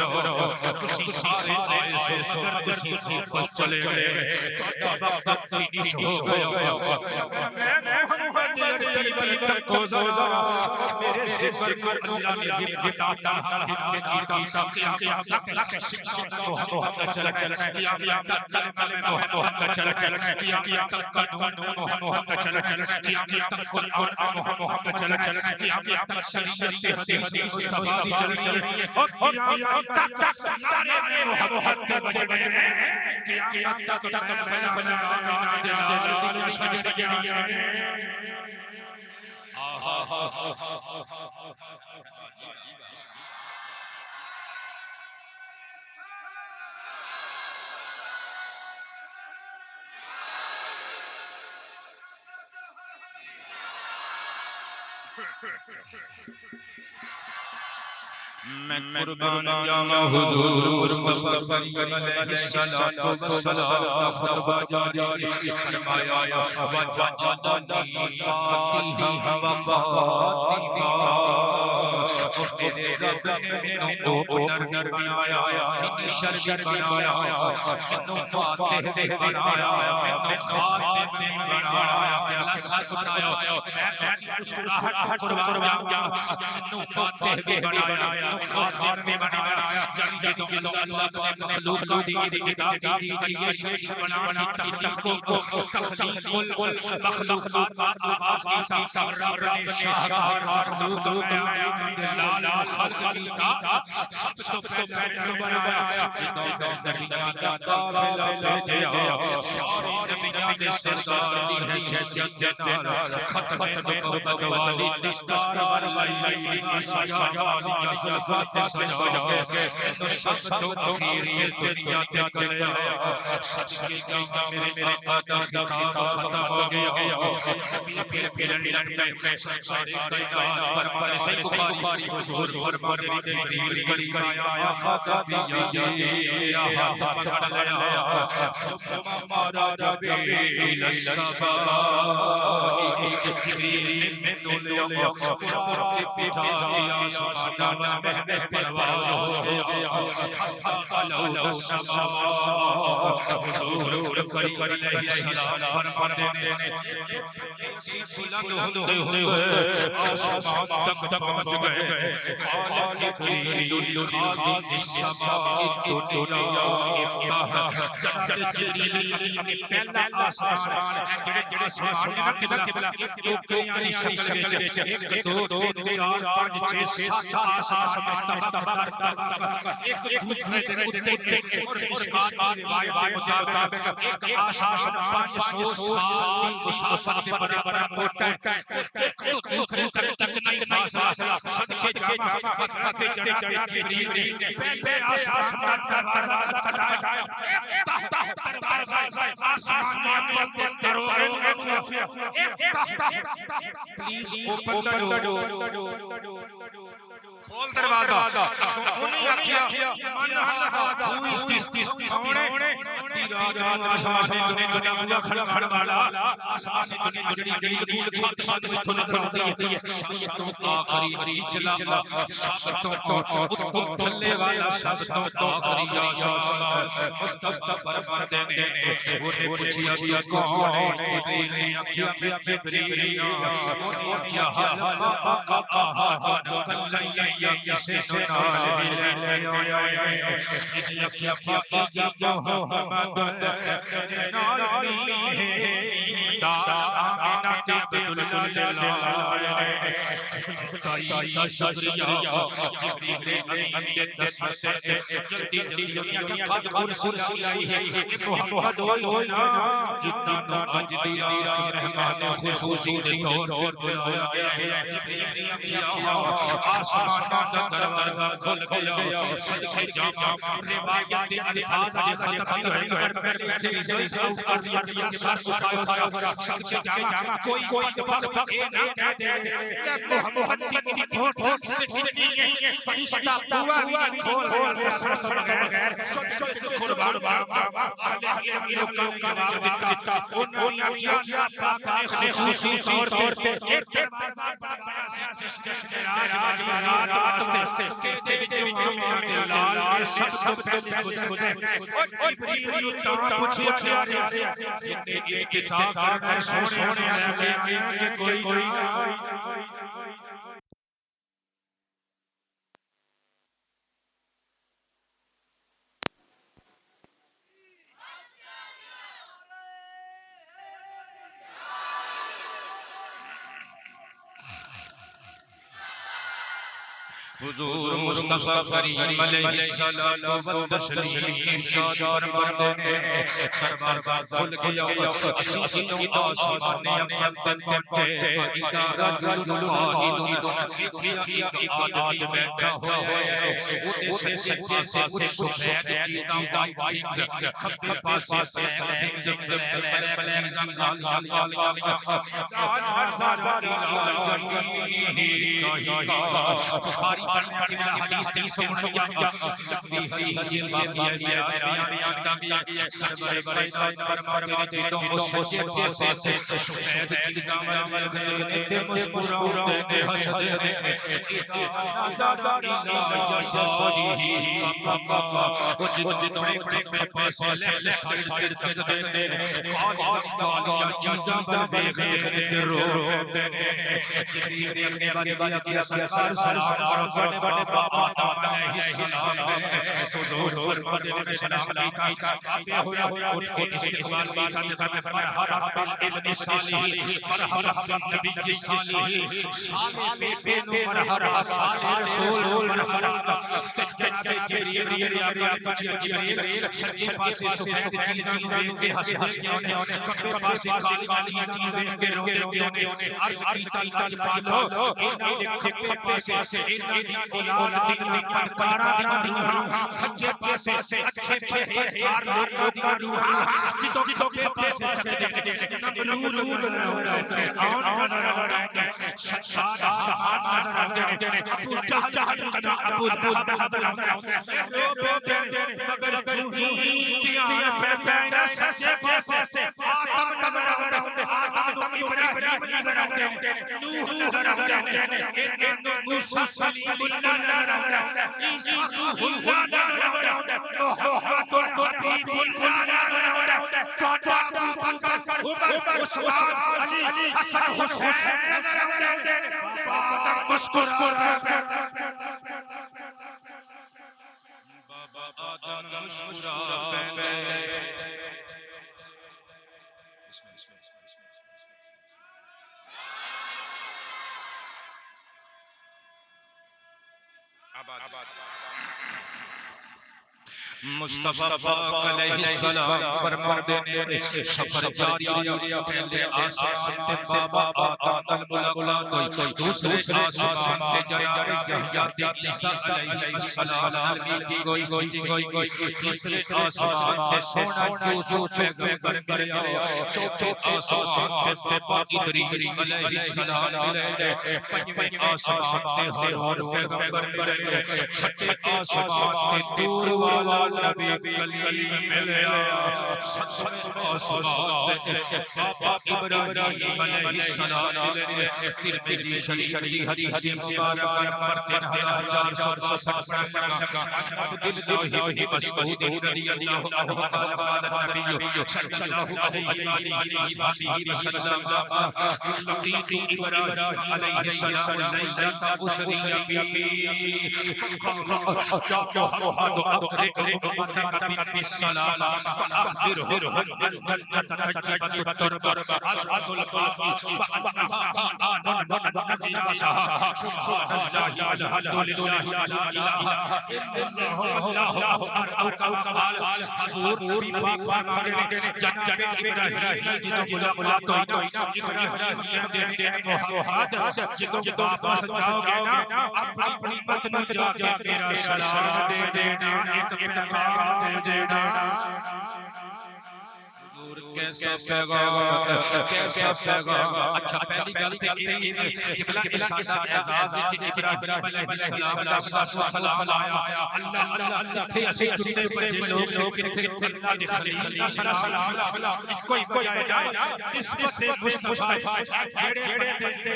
تسی سارے مگر تسی بس چلے گئے وقت فنش ہو گیا میں محمد عربی تک کو ذرا میرے ذکر کر اللہ نے ہدایت میں قربان جاواں حضور مصطفی علیہ الصلوۃ والسلام فرمایا وجعلنی فاتحا وفاتحا میرے رب نے مینوں نرمایا فنیشر بنایا مینوں فاتح بنایا مینوں خاتم بنایا اللہ ساتھ بنایا میں اس کو قربان جاواں مینوں فاتح بنایا خاتم میں بنایا جب اللہ نے مخلوق دی کتاب دی یہ شیش بنا تحقیق کو تخلیق المخلوقات آغاز کی رب نے شاہکار مخلوق بنایا لا خلق کا سب سے پہلے بنایا نبیوں کا قافلہ بھیجا سارے نبیوں نے سردار دی ہے حیثیت جنال ختم نبوت والی دستار والی سجا فاتح سجا کے سس تو اخیری دنیا تے کلے سچ کی میرے آقا کا ختم ہو گیا پھر میں سارے کائنات فرمان سے بخاری حضور فرمانے جبریل کری آیا خاکا بھی میرا ہاتھ پکڑ لیا ثم مارا جبریل السماء جبریل میں لیا قرآن پہ بٹھا دیا آسمان میں پرواز ہو گیا لو السماء حضور کریم علیہ السلام فرماتے ہیں بلند ہوتے ہوئے آسمان تک پہنچ گئے قال جبریل لهذه السماء الدنيا افتح جناب جبریل نے پہلا آسمان جڑے آسمان قبلہ دو پیاری شکل وچ 1 2 3 4 5 6 7 آسمان ایک دوسرے دے اٹھتے اور اس بات کی روایت مطابق ایک آسمان 500 سال اس مسافر برابر ہوتا ہے ایک دوسرے تک نہیں فاصلہ سب سے جامع حضرت جناب جبریل نے پہلے آسمان کا دروازہ کھٹکایا افتح دروازہ آسمان بند کرو افتح پلیز اوپن دا ڈور کھول دروازہ انہیں آکھیا من ہذا ہو اس کون ہے رات آسمان دنیا دنیا کھڑا والا آسمان دنیا گزری گئی چھت چھت تو نکلتی ہے سب تو آخری چلا سب تو تھلے والا سب تو آخری آسمان مصطفی فرماتے ہیں انہیں پوچھا کون ہے جبریل نے آکھیا جبریل اور کیا حال آقا کہا کل جسے سنا یا محمد نالی ہے دامنات بلال شکریہ جبریل اندر دست سے جلدی دنیا کی قد کرسی آئی ہے محمد ہونا جتنا مجدی مہمان خصوصی طور پر بلایا گیا ہے جبریل نے کیا آسمان کا دروازہ کھل گیا سب سے جامع روایت الفاظ ختم کر پہلے سے کر دیا سر اٹھایا سب سے جامع کوئی وقت اے نہ دے محمد کی بہت نہیں ہے فرشتہ ہوا کھول بغیر قربان لوگوں کا جواب دیتا انہوں نے کیا پاک نے خصوصی طور پر ایک دروازہ بنایا جشن راج واسطے کہتے وچوں جلال سب پہلے گزر اور جبریل تا پوچھیا یہ کتاب کرنا سونے لے کے کوئی حضور مصطفی کریم علیہ الصلوۃ والتسلیم ارشاد فرماتے ہیں دربار کھل گیا اسی آسمان اول پہنچے اذا رجل قائد ایک آدمی بیٹھا ہوا ہے اودے سے سجدے سے کچھ سفید چیزاں وائٹ کھبے پاسے سے بلیک چیزاں لال بخاری پڑھنے کے لیے حدیث 359 حدیث بیان کیا گیا سرور کائنات فرماتے ہیں دلوں کو سجدے سے سفید چیزاں تے مسکراتے ہنستے وہ جتنے بڑے پیسے لے سائر کرتے ہیں کالیاں چیزاں بے غیر روتے ہیں جبریل نے اپنے بارے کیا سرکار سلام بڑے بڑے بابا علیہ السلام حضور فرماتے سلام علیکم کیا ہوا اٹھ استقبال کا مرحبا بالابن الصالح مرحبا بالنبی الصالح صالح بے مرحبا صالح رسول مرحبا جناب جبریل جبریل سچے پاسے سفید چیزیں دیکھ کے ہنس کے انہیں کبے پاسے کالی چیزیں دیکھ کے روتے ہیں عرض کی تعداد پالو انہیں کبے پاسے اولاد دینا پرکارا دینا سچے پاسے اچھے چار لوگوں دینا جتوں کے پاسے نور نظر آ رہا ہے شاد آسمان نظر آ رہے ہیں ابو جہل ابو لہب دھیان پیدا سچے پاسے آدم نظر آتے آدم ابراہیم نظر آتے نوح نظر آتے موسیٰ کلیم اللہ نظر آتے عیسیٰ روح اللہ نظر آتے محمد الحبیب اللہ نظر آتے ٹاٹا ابو بکر عمر عثمان علی حسن حسین نظر آتے بابا مسکرا آدم مسکرا مصطفیٰ علیہ السلام فرماتے ہیں سفر جاری پہلے آسمان سے بابا آدم ملاقات دوسرے آسمان سے جناب یحییٰ عیسیٰ علیہ السلام کی گوئی تیسرے آسمان سے سونا یوسف پیغمبر گیا چوتھے آسمان سے پاک ادریس علیہ السلام پنجویں آسمان سے ہارون پیغمبر گئے چھٹے آسمان سے دور والا نبی کلیم ملیا ستویں آسمان سے بابا ابراہیم علیہ السلام ترمذی شریف حدیث مبارک نمبر 3467 عبداللہ بن مسعود رضی اللہ عنہ قال النبی صلی اللہ علیہ وسلم لقيت ابراہیم علیہ السلام ليلة أسري فقال يا محمد أقرئ أمتك بالسلام وأخبرهم أن الجنة تجب التربة أشهد الخلق وأنها نجياشها سبحان الله الحمد لله لا إله إلا الله أو قال حضور بيبي فرمانے جنت ابراہیم جدو ملاقات ہوئی ابراہیم دے محمد جدو واپس جاؤ گے نا اپنی پتنی جا کے تیرا سلام دے دینا ایک پیغام دے دینا کیسا پیغام اچھا پہلی گل تے یہ کہ فلاں اعزاز وچ ابراہیم علیہ السلام آیا اللہ تھے اسے چنے پے لوگ اللہ دے خلیل سلام کوئی آئے نا اس سے مصطفی جڑے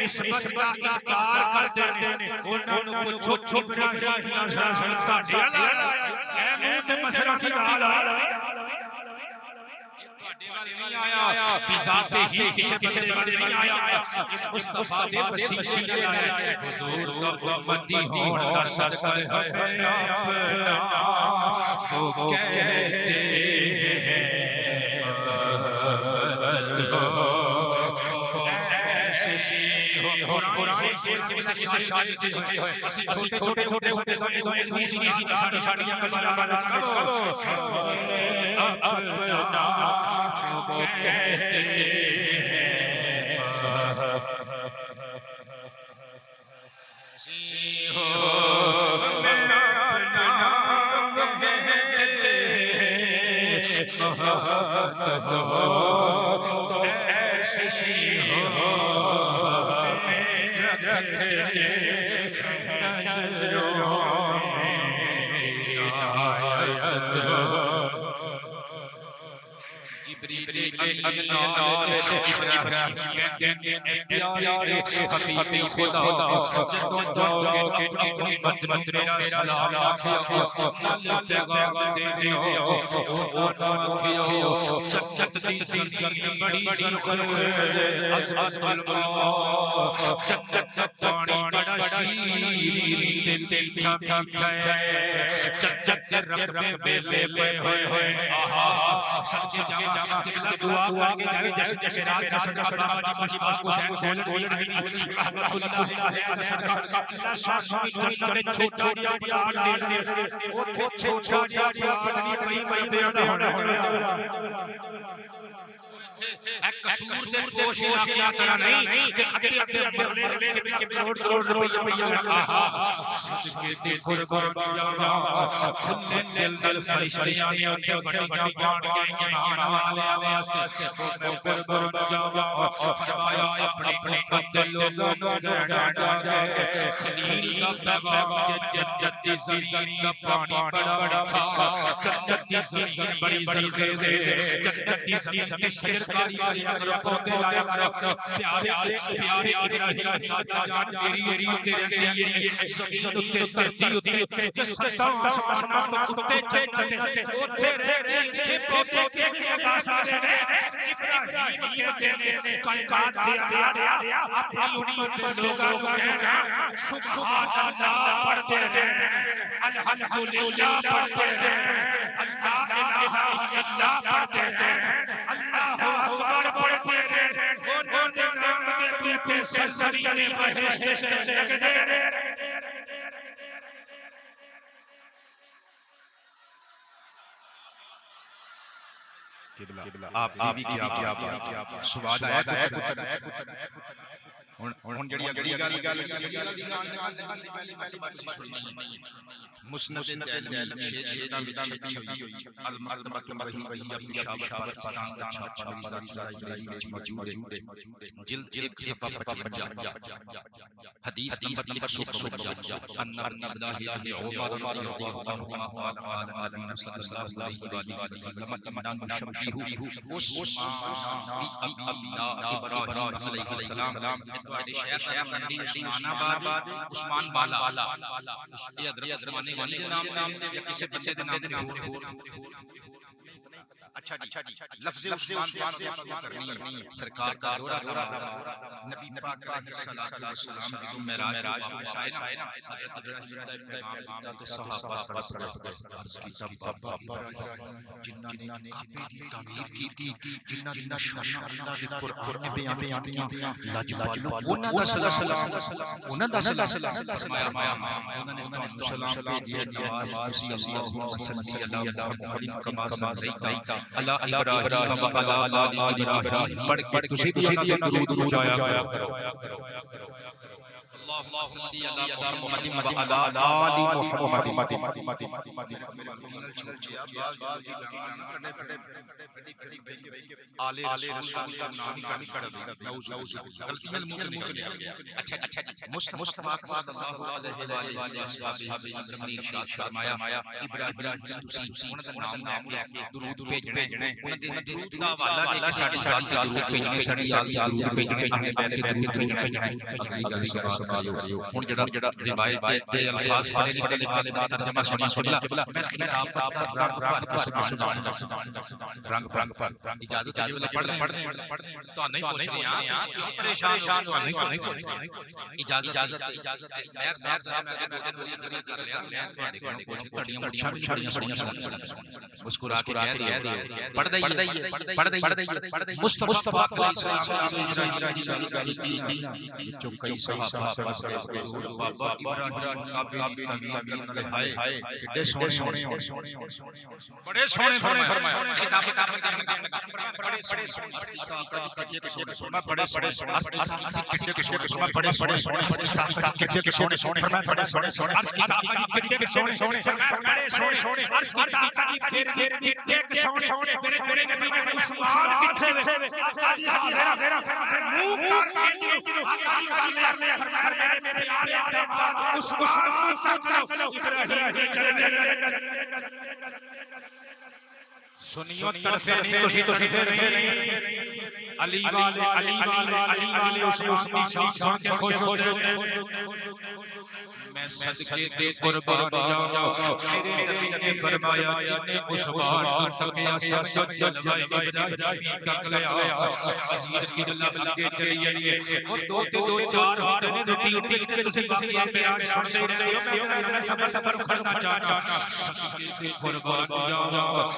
اس بندہ دا کار کردے نے انہاں نوں پوچھو ابراہیم تاڈے اے موت مسرا سی حال نہیں آیا ذات ہی کسی بندے نہیں آیا مصطفیٰ دے وسیلے آیا حضور کا امتی ہون دا سر ہے اپنا وہ کہتے ہیں قرآن کسی شاید سے چھوٹے چھوٹے ہوتے شاڑیاں کبھارا کرو اپنا وہ کہتے ہیں میں اپنا وہ کہتے ہیں محبت ہو ایسی ہو حبیب خدا جدو جاؤ گے اپنی مدد میرا سلام پیغام دے دیو چچت دی زندگی بڑی از الماء چچت پانی بڑا شیرین دل ٹھک ہے چچت رب بے بے ہوئے سچ جما دعا کر کے جیسے جیسے رات کا سدا مشتاق حسین بول رہی رحمت اللہ علیہ شاہ جنت چھوٹا پیار دے دے وہ چھوٹا پیار نہیں کوئی بیان ہونا ایک قصور تے پوش علاقہ طرح نہیں کہ اتے اتے مرلے کے کروڑ کروڑ روپیہ لگا صدقے تے قربان جاواں کھلے دل دل فرشتیاں نے اتے بڑیاں بان گئیں ایمان والے واسطے قربان جاواں فرمایا اپنے بندے لوگوں نو ڈانٹا گئے خلیل کا پیغام جنت دی زمین کا پانی بڑا تھا جنت دی زمین بڑی زرخیز ہے جنت دی زمین میں شجر پودے لایا کرو پیارے پیارے ابراہیم دادا جان میری تیرے لیے زمین تے دھرتی تے ستا آسماناں تو تے چلے اوتھے رہ کے پودے کے آسمان نے ابراہیم نے کائنات دیا اپنی امت کے لوگوں کو کہنا سبحان اللہ پڑھتے رہے الحمدللہ پڑھتے رہے اللہ الہ الا اللہ پڑھتے رہے اللہ اکبر پڑھتے رہے اور نام پہ سرسری بہشت سے لگتے رہے آپ بھی کیا سواد آیا ہن جڑی اگلی گل مسند دہلوی شیعہ وچ المرتبۃ المرحیہ پیشاور پاکستان زاری موجود ہے جلد 1 صفحہ 55 حدیث نمبر 152 ان عبداللہ عمر رضی اللہ عنہ قال قال صلی اللہ علیہ وسلم من شبیہ ابراہیم علیہ السلام عثمان بالا یہ حضرت والے نام دے کسی بندے دے نام اچھا جی لفظ عثمان کرنی ہے سرکار کا دورہ نبی پاک علیہ الصلوۃ والسلام کی معراج آئے نا حضرت ابراہیم تے صحابہ عرض کی بابا جنہاں نے کعبے دی تعمیر کی جنہاں دی شان اللہ دے قرآن میں بیان کیتیاں لاجواب انہاں دا سلام فرمایا انہوں نے سلام بھیجیا نواز اللہم صلی علی محمد کما صلیت علی ابراہیم وعلی آل ابراہیم پڑھ کے تسی درود پہنچایا کرو اللہم صلی علی محمد وعلی آل محمد آل رسول کا نام نہیں کر دیا غلطیاں منہ تے لے گیا اچھا مصطفی صلی اللہ علیہ وسلم نے ارشاد فرمایا ابراہیم تسی انہاں دا نام لے کے درود بھیجنے انہاں دے درود دا حوالہ دے کے ساڈی ذات درود بھیجنے ساڈی ذات درود بھیجنے ہمیں پہلے درود بھیجنے اگلی گل سبحان اللہ ہن جڑا روایت تے الفاظ پڑھنے والے دا ترجمہ سنی میں خطاب سبحان اللہ رنگ پر اجازت پڑھنے تو نہیں کیوں پریشان تو نہیں اجازت خیر صاحب میں دو دن ولی ذریعہ کر لیا میں تمہارے کو چھڑیاں مسکرا کے کہہ رہی ہے پڑھ دئیے مصطفی صلی اللہ علیہ وسلم جو کئی صحابہ بابا ابراہیم کا ہائے کتنے سونے بڑے سونے فرمایا کتاب سنیو طرفے نہیں تو سیدھے نہیں علی والے عثمان شان کے خوش ہو میں صدقے دے قربان جاؤں میرے نبی نے فرمایا کہ عثمان تکیا سر جلوہ ابراہیم تک لے آیا عزیز کی لب لگے چلیے وہ دو چار ہوتے ہیں جو تین سے باقی بیان سنتے رہے ہو میں سفر کرنا چاہتا صدقے دے قربان جاؤں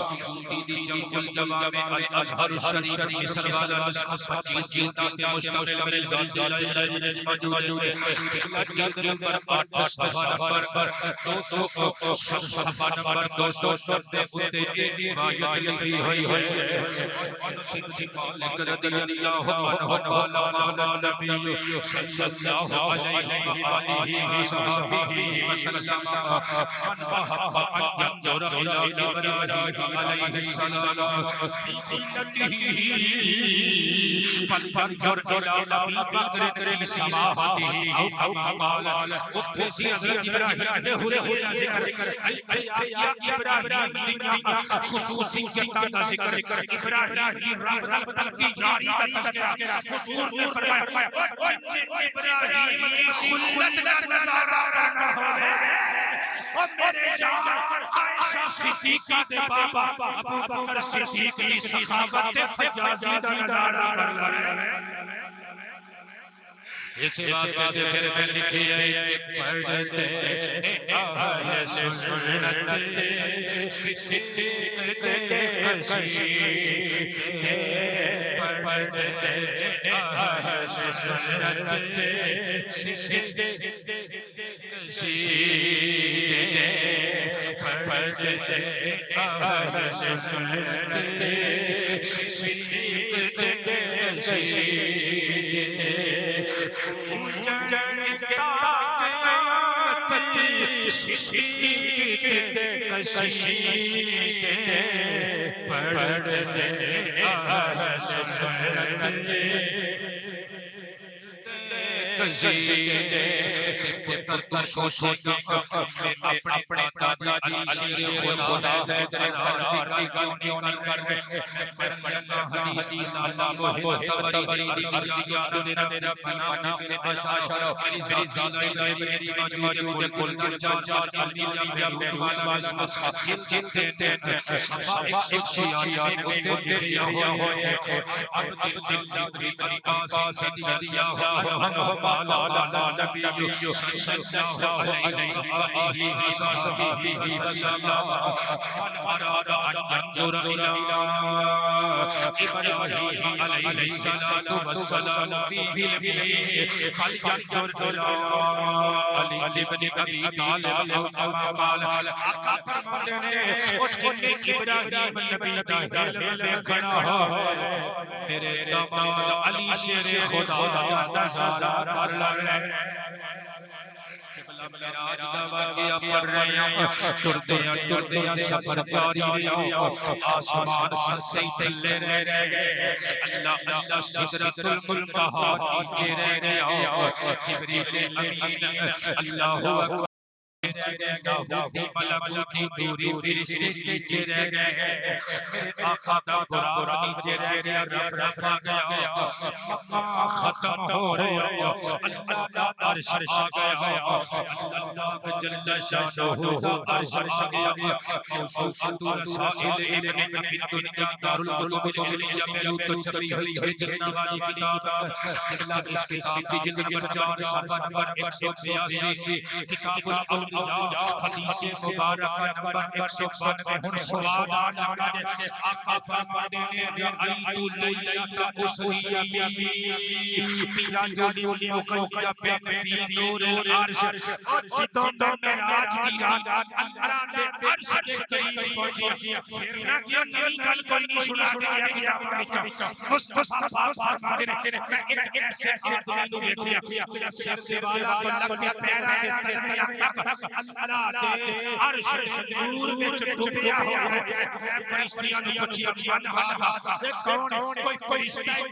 سیدی جنگل جواب الازہر الشریف صلی اللہ علیہ وسلم چیز کے مشتمل میرے ذات موجود ہے نمبر 8 صفحہ نمبر 290 اتنے یہ روایت لکھی ہوئی ہے انس بن مالک رضی اللہ عنہ قال قال النبی صلی اللہ علیہ وآلہ وسلم من أحب أن ينظر إلى إبراهيم عليه السلام في زينته فلينظر إلى أبي بكر في سماحته أو كما قال وفي حضرت ابراہیم نے ہوئے ذکر یا ابراہیم خصوصیت کا ذکر ابراہیم رب تک کی جاری کا تذکرہ حضور نے فرمایا ابراہیم کی خلت کا نظارہ کرنا ہے اور میرے جان عائشہ صدیقہ کے بابا ابو بکر صدیق کی صحابت فجازی کا نظارہ کرنا ہے اس واسطے سے پھر لکھی ہے پڑھتے آئے سنتے سکھتے کشی پڑھتے آئے سنتے سکھتے کشی پڑھتے آئے سنتے سکھتے کشی اپنے دادا جی خدا حدیث نبی صلی اللہ علیہ وسلم من اراد ان ينظر الى ابراہیم علیہ الصلوۃ والسلام فی الفیل فلینظر الى علی بن ابی طالب او کما قال آقا فرماتے ہیں اس نے ابراہیم نبی کا علم دیکھنا ہو میرے داماد علی شیر خدا کا نظارہ کر لے پڑھ رہے ہیں ٹردیاں سفر جاری آسمان سر سے تلے رہ گئے اللہ سدرۃ المنتہا نیچے رہ گیا جبریل امین اللہ اکبر ملکوتی دوری فرشتے نیچے رہ گئے میرے آقا کا قرآن نیچے رہ گیا رف آ گیا مقام ختم ہو رہا اللہ کا عرش آ گیا اللہ کا جل شانہ عرش آ گیا موصوف رسائل علم بالدنیا دار العلوم العلیا بیروت چھپی ہوئی ہے جنواجی کتاب اللہ اس کتاب کی جلد نمبر 4 صفحہ نمبر 182 کتاب العلم حدیث مبارک نمبر 192 ہن سوال آقا فرماتے ہیں رأیت لیلۃ اسریہ پیلا جولی کو کیا بین فی نور العرش جدوں میں معراج کی رات اللہ نے عرش کے قریب پہنچیا پھر نہ کیا نئی گل کوئی نہیں سنا دیا گیا مصطفی فرماتے ہیں میں ایک ایسے آدمی کو دیکھا سب سے والا لگ کے پیرا کے تلے اللہ کے عرش نور وچ ڈوبیا ہوا ہے فرشتیاں نو پوچھیا جانا کون کوئی فرشتہ ہے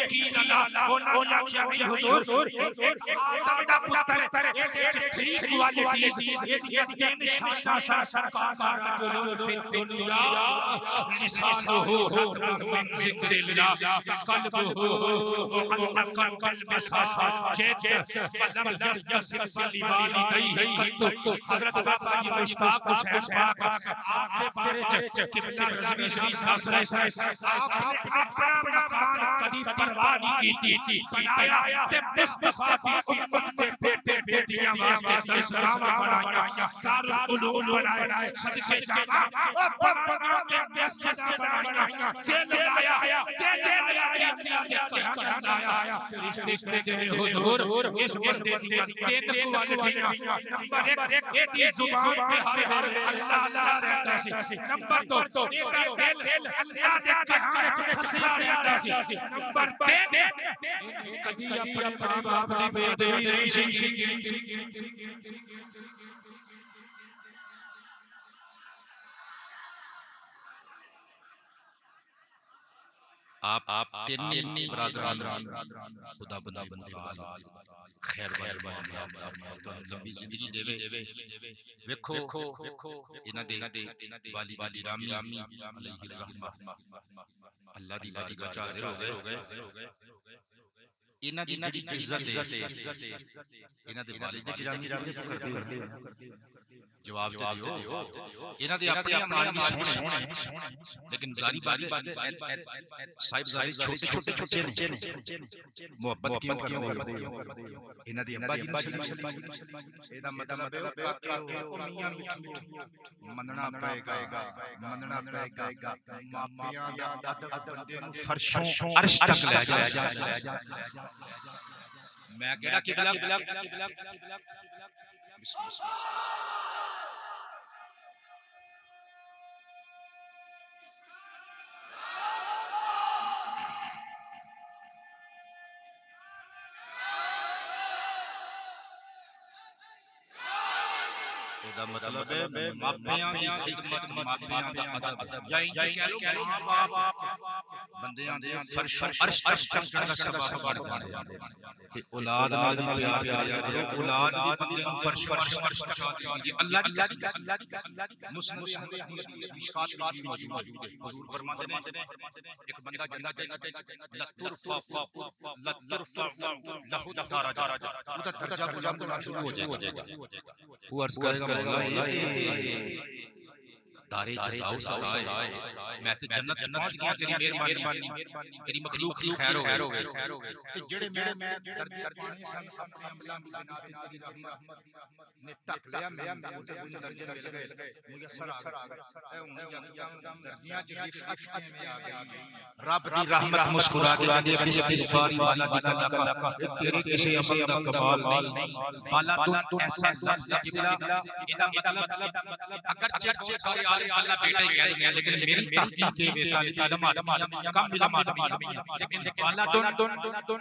کی لا اونا کیا حضور ایک آدم دا پتر ایک تھری کوالٹی ایک دین شان سرکار کو فی دنیا لسانہ من ذکر اللہ قلبہ اللہ کا قلب سا چیت قلم دس لیوانی گئی حضرت بابا جی مشتاق حسین پاک آپ نے بارے قبلہ رضوی شریف حاصل اپنا مکان کبھی پرواہ نہیں کی بنایا تے مصطفیٰ کی امت میں بیٹیاں واسطے اسلام بنایا دارالعلوم بنائے صدقے جانا بنا کے مسجد بنایا دل آیا دیکھ کے ہم آیا فرشتے نے حضور اس بندے دیا 3 کوالٹیاں نمبر 1 ایک زبان پہ ہر اللہ رہتا سی نمبر 2 ایک دل اللہ دیکھ کے ہنسلا رہتا سی نمبر 3 کبھی اپنے ماں باپ نے دے نہیں سی آپ تین برادران خدا بندے والی خیر والی لمبی زندگی دے ویکھو انہاں دے والی رامی علیہ الرحمہ اللہ دی بارگاہ حاضر ہو گئے انہاں دی عزت انہاں دے والد گرامی کردے جواب دیو انہاں دے اپنے اعمال بھی سونے لیکن ظاہری بات صاحب ظاہری چھوٹے نے محبت کیوں کردے انہاں دی ابا جی اے دا مطلب ہے کہ میاں مننا پائے گا ماپیاں دا ادب بندے نوں فرشوں عرش تک لے جائے میں کہڑا قبلہ دا مطلب ہے ماپیاں دی خدمت ماپیاں دا ادب یا کہہ لو ماں باپ بندیاں دے فرش عرش تک دا سبب بن جاندے تے اولاد نال پیار کرو اولاد دی بندے نوں فرش عرش تک پہنچا دی اللہ دی مسلم مشکات کی موجود ہے حضور فرماتے ہیں ایک بندہ جنت لترفع لہو درجہ اودہ درجہ بلند ہونا شروع ہو جائے گا وہ عرض کرے گا دارے جزاء سزائے میں تے جنت پہنچ گیا تیری مہربانی تیری مخلوق دی خیر ہوے تے جڑے میں درجے پانی سن اپنے عملاں بنا دی رحمت نے ٹک لیا میں تے کوئی درجے مل گئے میسر آ گئے اے ہن درجیاں چ رفعت میں آ گئی رب دی رحمت مسکرا کے دے استغفار والا دی کا تیرے کسی عمل دا کمال نہیں والا تو ایسا قبلہ ادا مطلب اگر چرچے سارے اللہ بیٹا ہی کہہ گیا لیکن میری تحقیق کے تعلیم کم علم آدمی لیکن والدن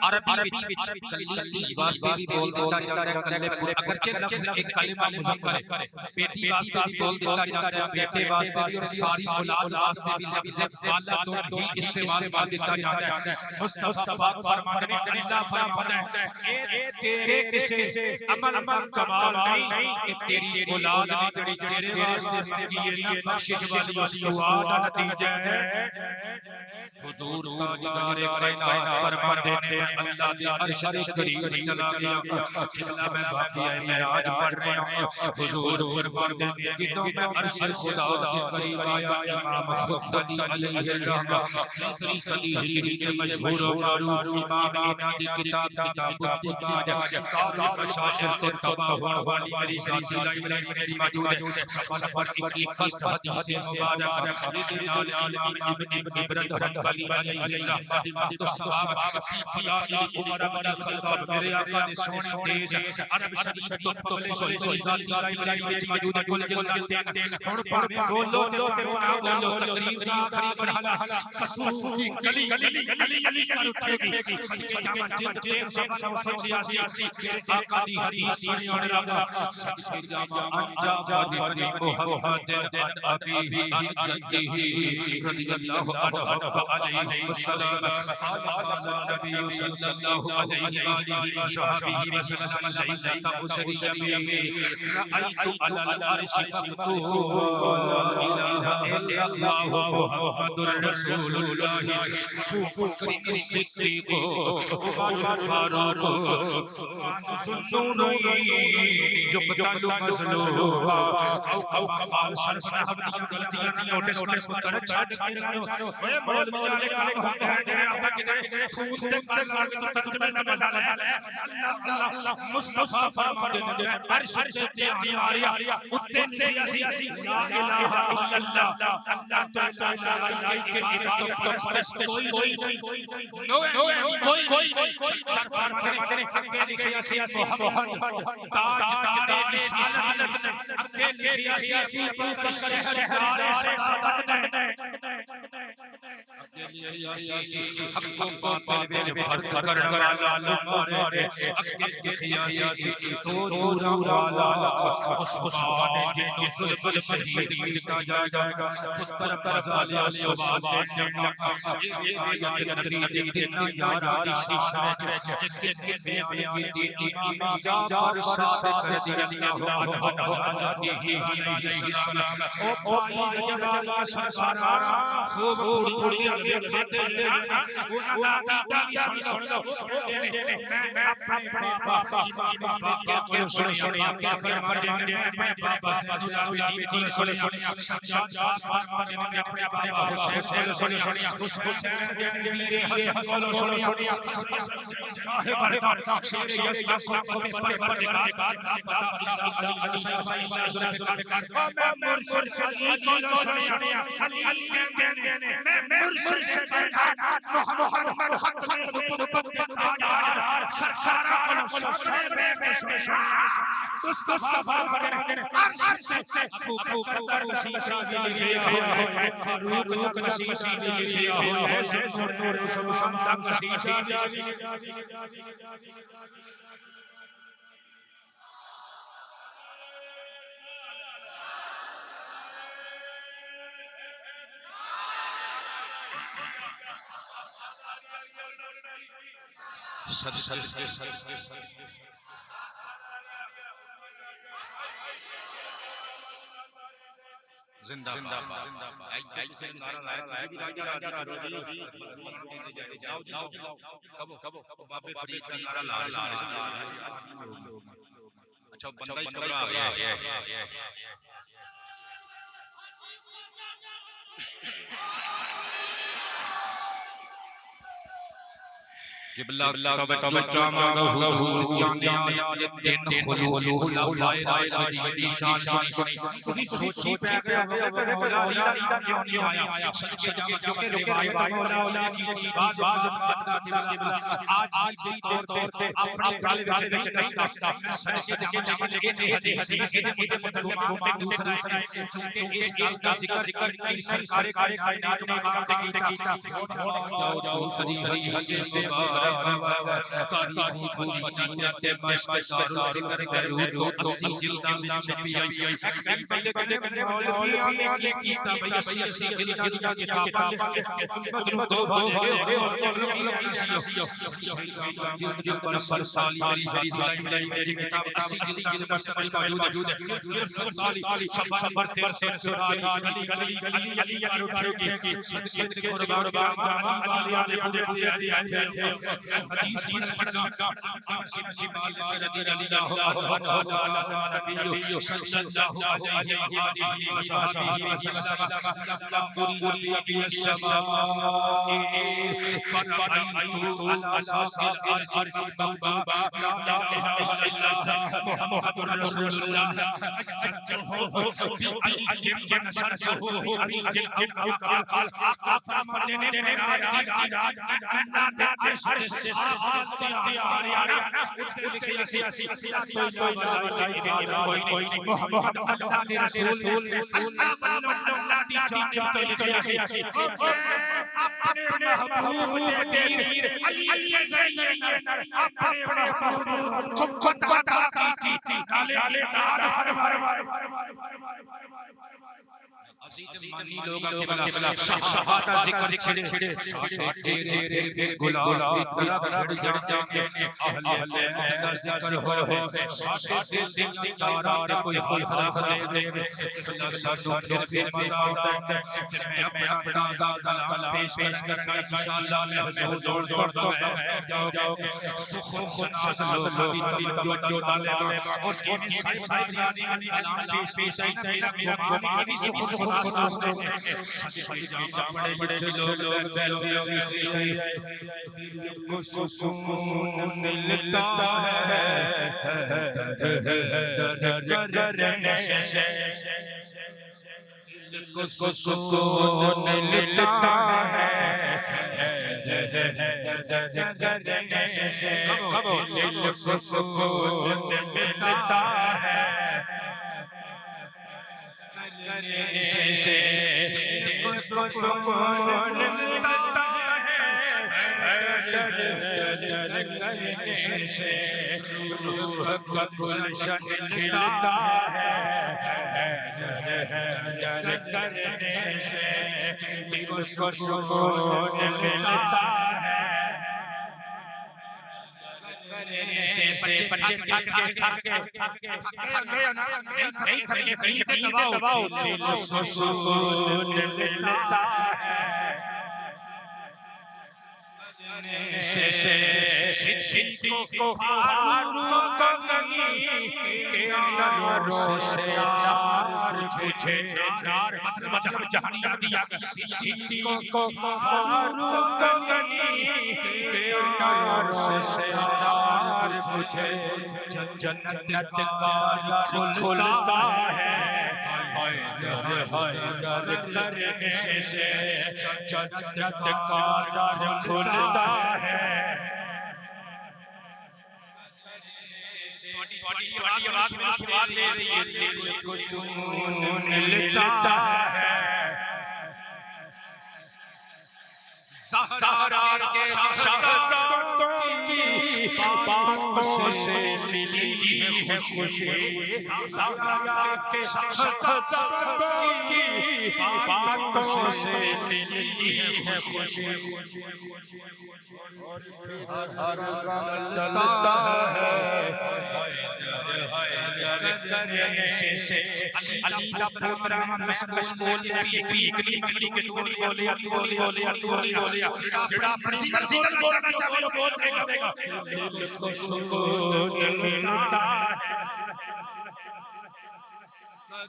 عربی وچ کلی واسطے بھی بول دیتا جاتا ہے اگرچہ لفظ ایک کلمہ مذکر ہے بیٹی واسطے بھی بول دیتا جاتا ہے بیٹے واسطے بھی اور ساری اولاد واسطے بھی لفظ والدن ہی استعمال کر دیتا جاتا ہے مصطفی فرمانے میں اللہ فرماتا ہے اے تیرے کسے عمل کمال نہیں کہ تیری اولاد نے جڑی تیرے واسطے کی ہے بخشش والی دعا کا نتیجہ ہے حضور تاجدار کائنات فرماتے ہیں اللہ کے عرش کریم چلا گیا قبلہ میں واقعہ معراج پڑھ رہا ہوں حضور فرماتے ہیں جدوں میں عرش خدا کے قریب آیا امام غزالی علیہ الرحمہ تیسری صدی ہجری کے مشہور و معروف امام اینا دی کتاب التیماد کتاب مشاہیر کو تباہ والی میری سلسلہ میں موجود ہے صفحہ نمبر 21 حدیث مبارک لدنال امام ابن برد علی علیہ الرحمہ الصحابہ فی عمر بن الخطاب میرے آقا نے سونے دیش عرب شریف تو پبلش ہوئی ذاتی لائبریری میں موجود ہے کل ہن پڑھ بولو تے بولو تقریر دا آخری مرحلہ قصور کی گلی پر اٹھے گی سیدنا جلد 386 میرے آقا دی حدیث سننے لگا سیدنا انجاب محمد ابی جدہ رضی اللہ عنہ علیہ السلام قال النبي صلی اللہ علیہ وآلہ وصحبہ وسلم ليلة أسري رأيت على العرش مكتوب لا إله إلا الله محمد رسول الله أبو بكر الصديق عمر الفاروق ذو النورين يقتل مظلوما أو قال سرسنا غلطیاں نہ نوٹس کر چھڈ اوے مولوی والے کام ہوندے ہیں اپا کدے فون تے کال کر تے میں مزہ لے اللہ مصطفی فرماتے ہیں عرش تے آ رہا اتے نہیں اسی لا الہ الا اللہ تعالی کے عبادت پرست کوئی نہیں کوئی سرکار فرماتے ہیں اگے لکھیا سی محمد تاجدار رسالت نے اگے لکھیا سی شہریار سعادت نے حق کو باطل وچ فرق کرن والا لوگ نے اگے لکھیا سی تو دور والا عثمان جن ظلم شہید کیتا جائے گا پتر پروالا سبحان اللہ یہ نبی دی یار دی شان کے بیان دی امام جعفر صادق رضی اللہ عنہ علیہ السلام او پائی جواب سرکار خوب پوری اگے کھاتے ہیں انہاں دی سن لو میں اپنے بابا کے سن کیا فرماتے ہیں میں بابا کی سن سجاد فرماتے ہیں اپنے بابا حسین سن اس حسین کے میرے حسن سن صاحب شیر یس کو پر زندہ اچھا بندہ ہی گھبرا گیا قبلہ توجہ مانگو چاندیاں دن خلوص خلفائے راشدین شان کسی سوچی پہ گیا مولا علی کیوں نہیں آیا جو کہ روایت مولا علی کی باز آج بھی طور پہ اپنے طالب علم نہیں دستا سرشد کے لگے حدیث کے مطلب کو دوسرا ہے چونکہ اس کا ذکر کئی سرکار کائنات نے کیتا جاؤ سری حدیث سے تاریخ مدینہ دمشق کا ذکر کرو تو 80 جلد میں چھپی آئی پہلے مولویوں نے کیتا بھئی 80 جلد کی کتاب دو بھائی جلد پر سالی میری ظالم لائی کتاب 80 جلد پر موجود ہے سالی سفر سے سرالی علی اٹھے کی صدقے قربان علی حدیث پڑھنا سبحان اللہ رضی اللہ عنہ نبی صلی اللہ علیہ وسلم پوری ابی السماء فرأيت على ساق العرش بابا لا اله الا الله محمد رسول الله اجب جن سرسو قال فرمانے نے مانی لوگا قبلہ شہادہ ذکر چھڑے تیرے گلاب کی طرح جانے اہل مدہ ذکر ہو ساٹھے دل دارا کوئی ہاتھ رکھ لے ساتھوں پھر مزادا میں اپنا کلام پیش کرنا انشاءاللہ حضور زور جاؤ سکھ ناز لو توجہ ڈالے اور ان سائز کلام پیش میرا گمانی سکھ ناز لو بڑے بڑے لوگ بیٹھے ہوئے کو سکون ملتا ہے کرنے سے کو سکون ملتا ہے کرنے سے دل کو سکون ملتا ہے کرنے سے دل کو سکون ملتا کرنے سے روح کا گلشن کھلتا ہے کرنے سے دل کو سکون ملتا ہے بچے تھک گئے نہیں تھکے دباؤ دل کو سکون ملتا ہے صدیق کو فاروق غنی کے ناروں سے یار تجھے نار مطلب جہنم صدیق کو فاروق غنی کے ناروں سے یار تجھے جنت کا در کھلتا ہے کرنے سے جنت کا در کھلتا ہے سوال لے دل کو سکون ملتا ہے زہرا کے شہزادوں کی باتوں سے ملی ہے خوشی زہرا کے شہزادوں کی باتوں سے ملی ہے خوشی ہر غم ٹلتا ہے کرنے سے علی کا پوترا مشکول بولیا جڑا مرضی بولنا چاہے وہ بول دے گا دل کو سکون ملتا ہے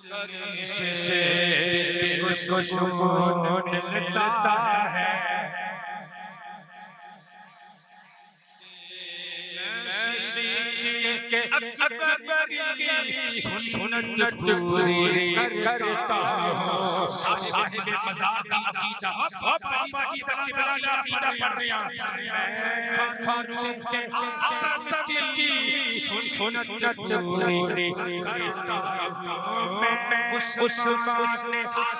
کرنے سے دل کو سکون ملتا ہے سنت پوری کرتا ہوں صاحب مزار کا عقیدہ بابا جی بلا کا عقیدہ پڑھ رہے ہیں فاروق کے اعظم کی سنت پوری کرتا ہوں میں عثمان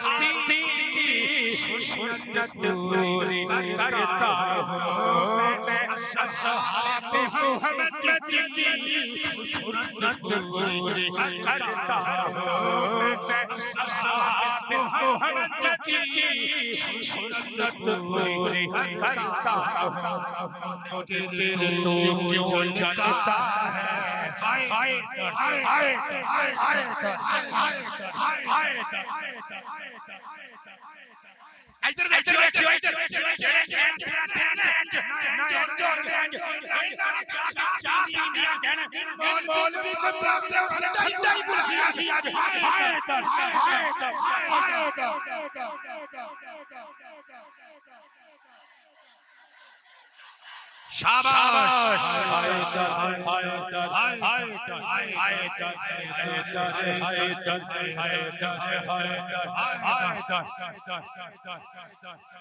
علی کی سنت پوری کرتا ہوں میں اصحاب محمد کی سنت پوری کرتا ہوں میں اصحاب محمد کی سنت پوری کرتا ہوں دل تو کیوں جلتا ہے شاباش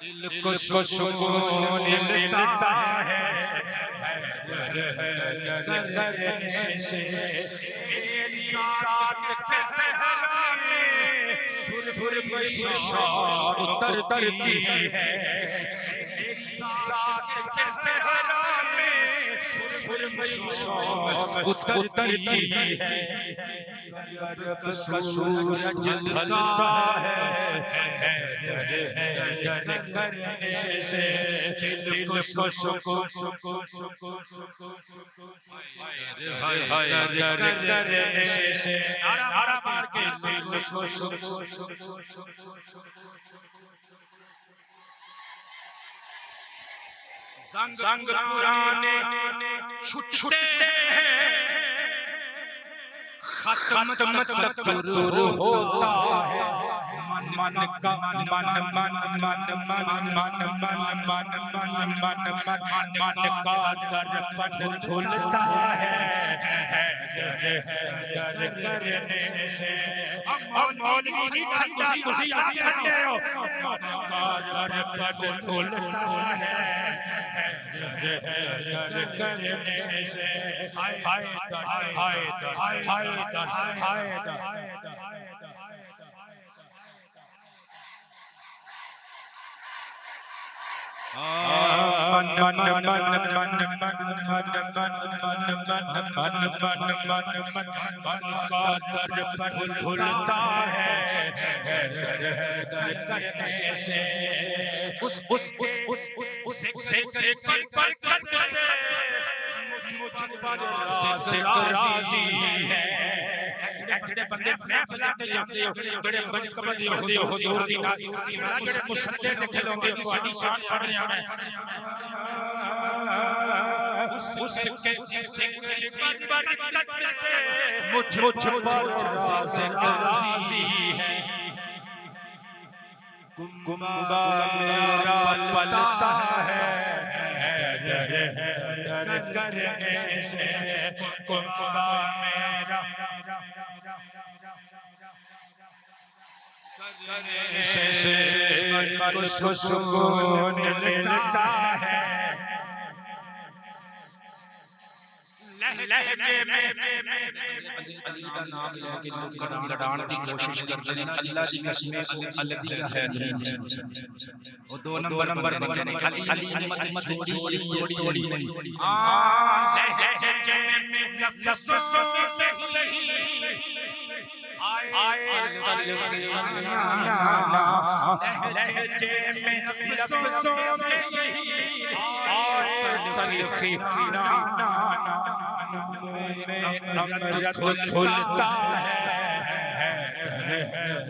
دل کو سکون ملتا ہے کرنے سے ساتھ صحرا میں سرمئی شام اترتی ہے ساتھ صحرا میں سرمئی شام اترتی ہے سورج ڈھلتا ہے حیدر کرنے سے دل کو سکون حیدر کرنے سے نعرہ مار کے دل کو سکون زنگ پرانے چھٹتے ہیں ختم تک دور ہوتا ہے من کا من کا درپن کھلتا ہے حیدر کرنے سے مولوی نہیں ٹھنڈا تسی آپ ٹھنڈے ہو من کا درپن کھلتا ہے حیدر کرنے سے حیدر حیدر حیدر حیدر کھلتا ہے راضی ہے جڑے بندے فلا تے جاندے ہو جڑے بڑے کبھی ہوندے ہو حضور دی ناز جڑے مصلی تے کھلوندے ہو تہاڈی شان پڑھ رہا ہے اس کے مجھ پر راضی ہے گنبا میرا پلتا ہے حیدر کرنے سے گنبا میرا سے سکون ملتا ہے لہجے میں علی دا نام لے کے لوگ کرم لڑان دی کوشش کرتے ہیں اللہ دی قسم او علی ہے او دو نمبر بندے نے علی مت توڑی نہیں لہجے میں لفظوں سے صحیح آئے لہجے میں لفظوں سے صحیح آئے تلخی امرت کھلتا ہے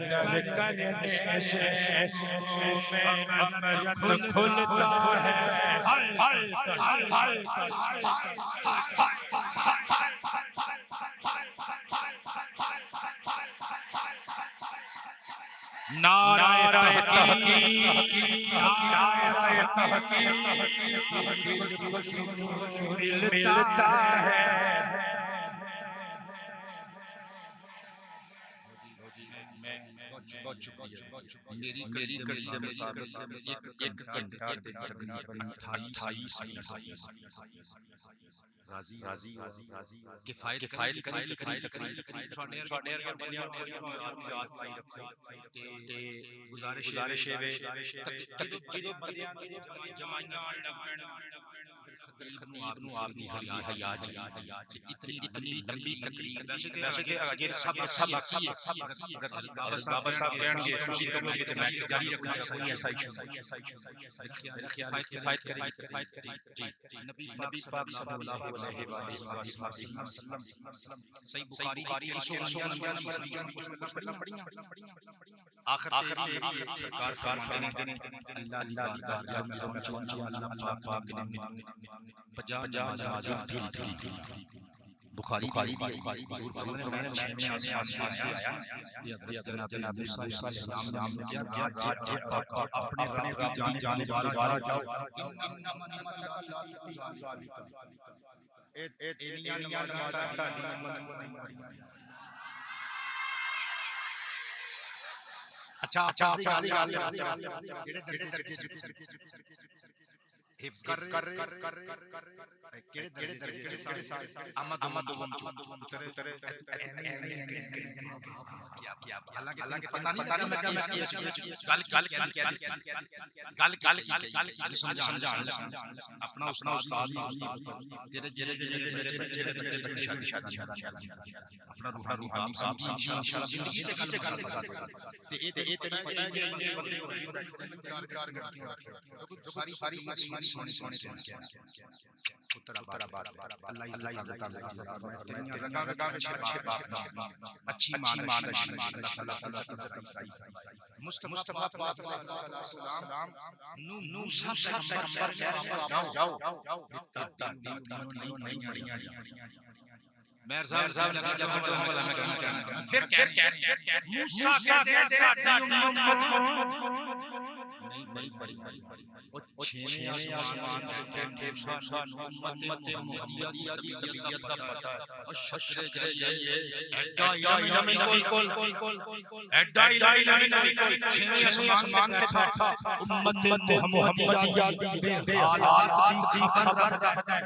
حیدر کرنے سے امرت کھلتا ہے نعرہ تحقیق نعرہ تحقیق ملتا ہے میری گھڑی کے مطابق ایک گھنٹہ تقریباً 28 راضی کفایت کریں گزارش ہے اتنی لمبی تقریر ویسے کہ اگر سب بابا صاحب کہن گے خوشی تو مجھے کہ میں جاری رکھنا ہے کوئی ایسا کفایت کریں جی نبی پاک صلی اللہ علیہ وسلم صحیح بخاری آخر سرکار فرماتے ہیں اللہ دی بارگاہ میں پہنچو اللہ پاک نے 50 نمازیں کی بخاری حضور فرماتے ہیں میں آسمان سے آیا یہ جناب موسی علیہ السلام نے کیا اپنے رب کی جانے والا جاؤ اچھا حفظ کر کیڑے درجے احمد حالانکہ پتہ نہیں تعلیم کا گل سمجھا اپنا استاد بچے اپنا روحانی صاحب انشاءاللہ زندگی چ گل تے اے ساری سونے پتر آباد اللہ عزت رگا اچھے باپ اچھی مان اللہ تعالی مصطفیٰ پاک السلام موسیٰ پیغمبر جاؤ نہیں پڑھیاں میر صاحب نے جب والا میں کہا پھر موسیٰ کہتے نہیں پڑھی چھویں آسمان پہ موسیٰ امت محمدیہ طبیعت کا پتہ ہے اور ششر جائیے ایڈا الہی نبی چھویں آسمان پہ تھا امت محمدیہ بے حالات کی خبر رہتا ہے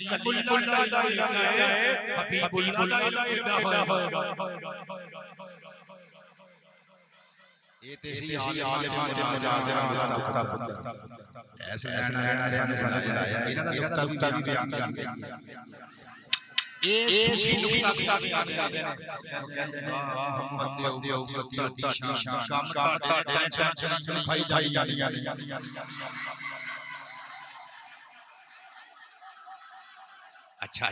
کلیم اللہ ہے حبیب اللہ یہ تیسی عالمان ایسے نقطہ بھی بیان کیا یہ صوفی نقطہ بیان کیا اچھا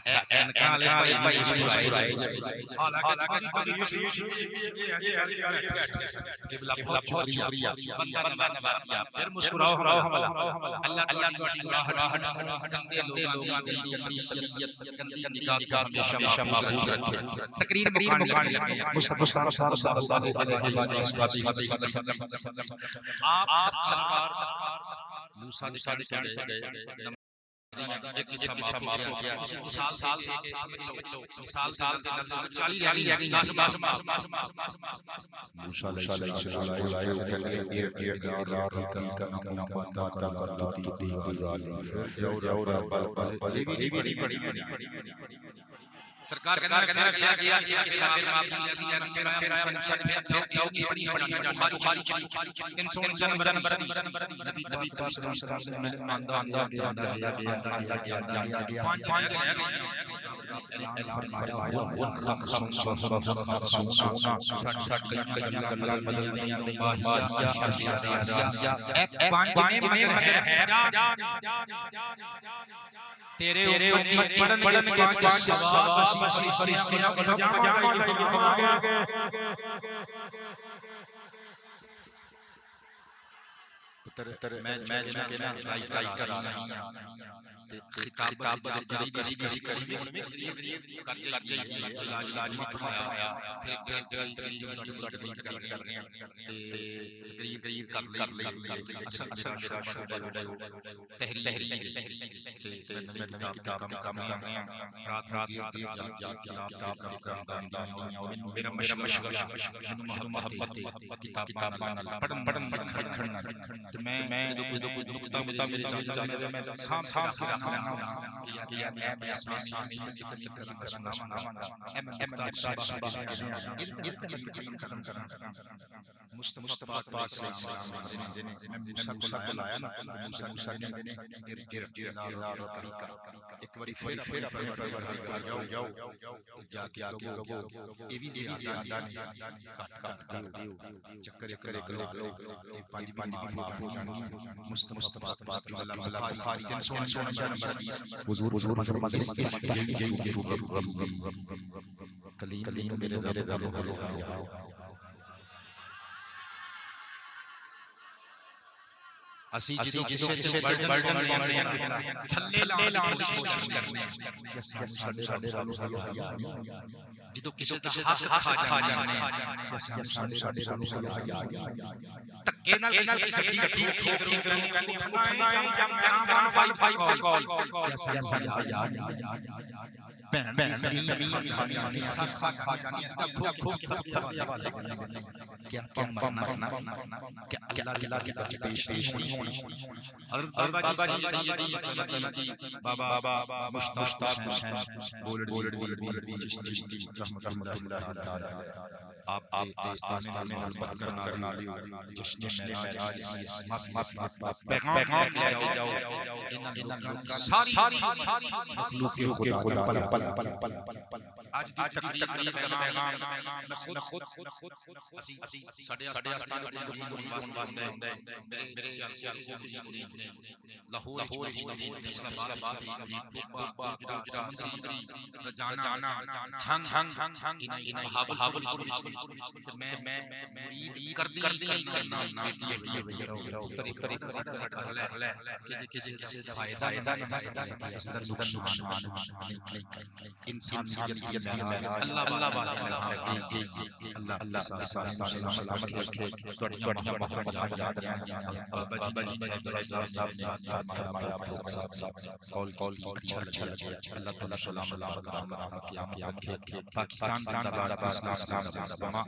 ایک قصہ معاف ہو گیا سال 40 موسیٰ علیہ سرکار کیا تیرے پڑھن کے پانچ فرشتیاں کو پتر میں جنہیں کہنا رائٹ کر رہا ہوں خطاب بدل کسی میں کر جائیے لاج میں کھمایا پھر تقریر کر رہے ہیں تقریر کر لیں اصل میرا شعبہ تحریر میں کتاب کام کر رہے ہیں رات میرا مشغلہ محبت کتاب پڑھن میں نقطہ میرے سامنے مصطفیٰ پاک موسیٰ کو لایا نا موسیٰ نے ایک باری پھر جاؤ جا کے یہ بھی زیادہ نہیں چکر لو پانچ معاف ہو جانے مصطفیٰ پاک بخاری حضور کلیم میرے رب اسی جسے برڈن پانے ہیں تھلے لاؤں کی کوشش کرنے ہیں ساڑھے جدو کسی حق کھا جانے ہیں تکے نال کسی ٹھوکری کرنی اٹھنا ہے جب میں فائی کال بہن نبی سا کھا جانی ہے خوب کیا مرنا کیا اللہ کی پیش نہیں ہونی حضرت بابا جی سیدی بابا مشتاق حسین بولڑ چشتی رحمت اللہ تعالی آپ آستانے میں محبت کرنا لیو جشن معراج پیغام لے جاؤ ان ساری مخلوق کے خدا کا آج دی تقریر کا پیغام میں خود ساڈے آستانے میں واسطے میرے سیال کو مرید نے لاہور اسلام آباد جانا چھن بہاول میں مرید کر دی کرنا کسی فائدہ انسان اللہ سلامت رکھے توڑیاں محبت یاد رکھیں کال اچھا اللہ تعالی سلامت پاکستان زندہ باد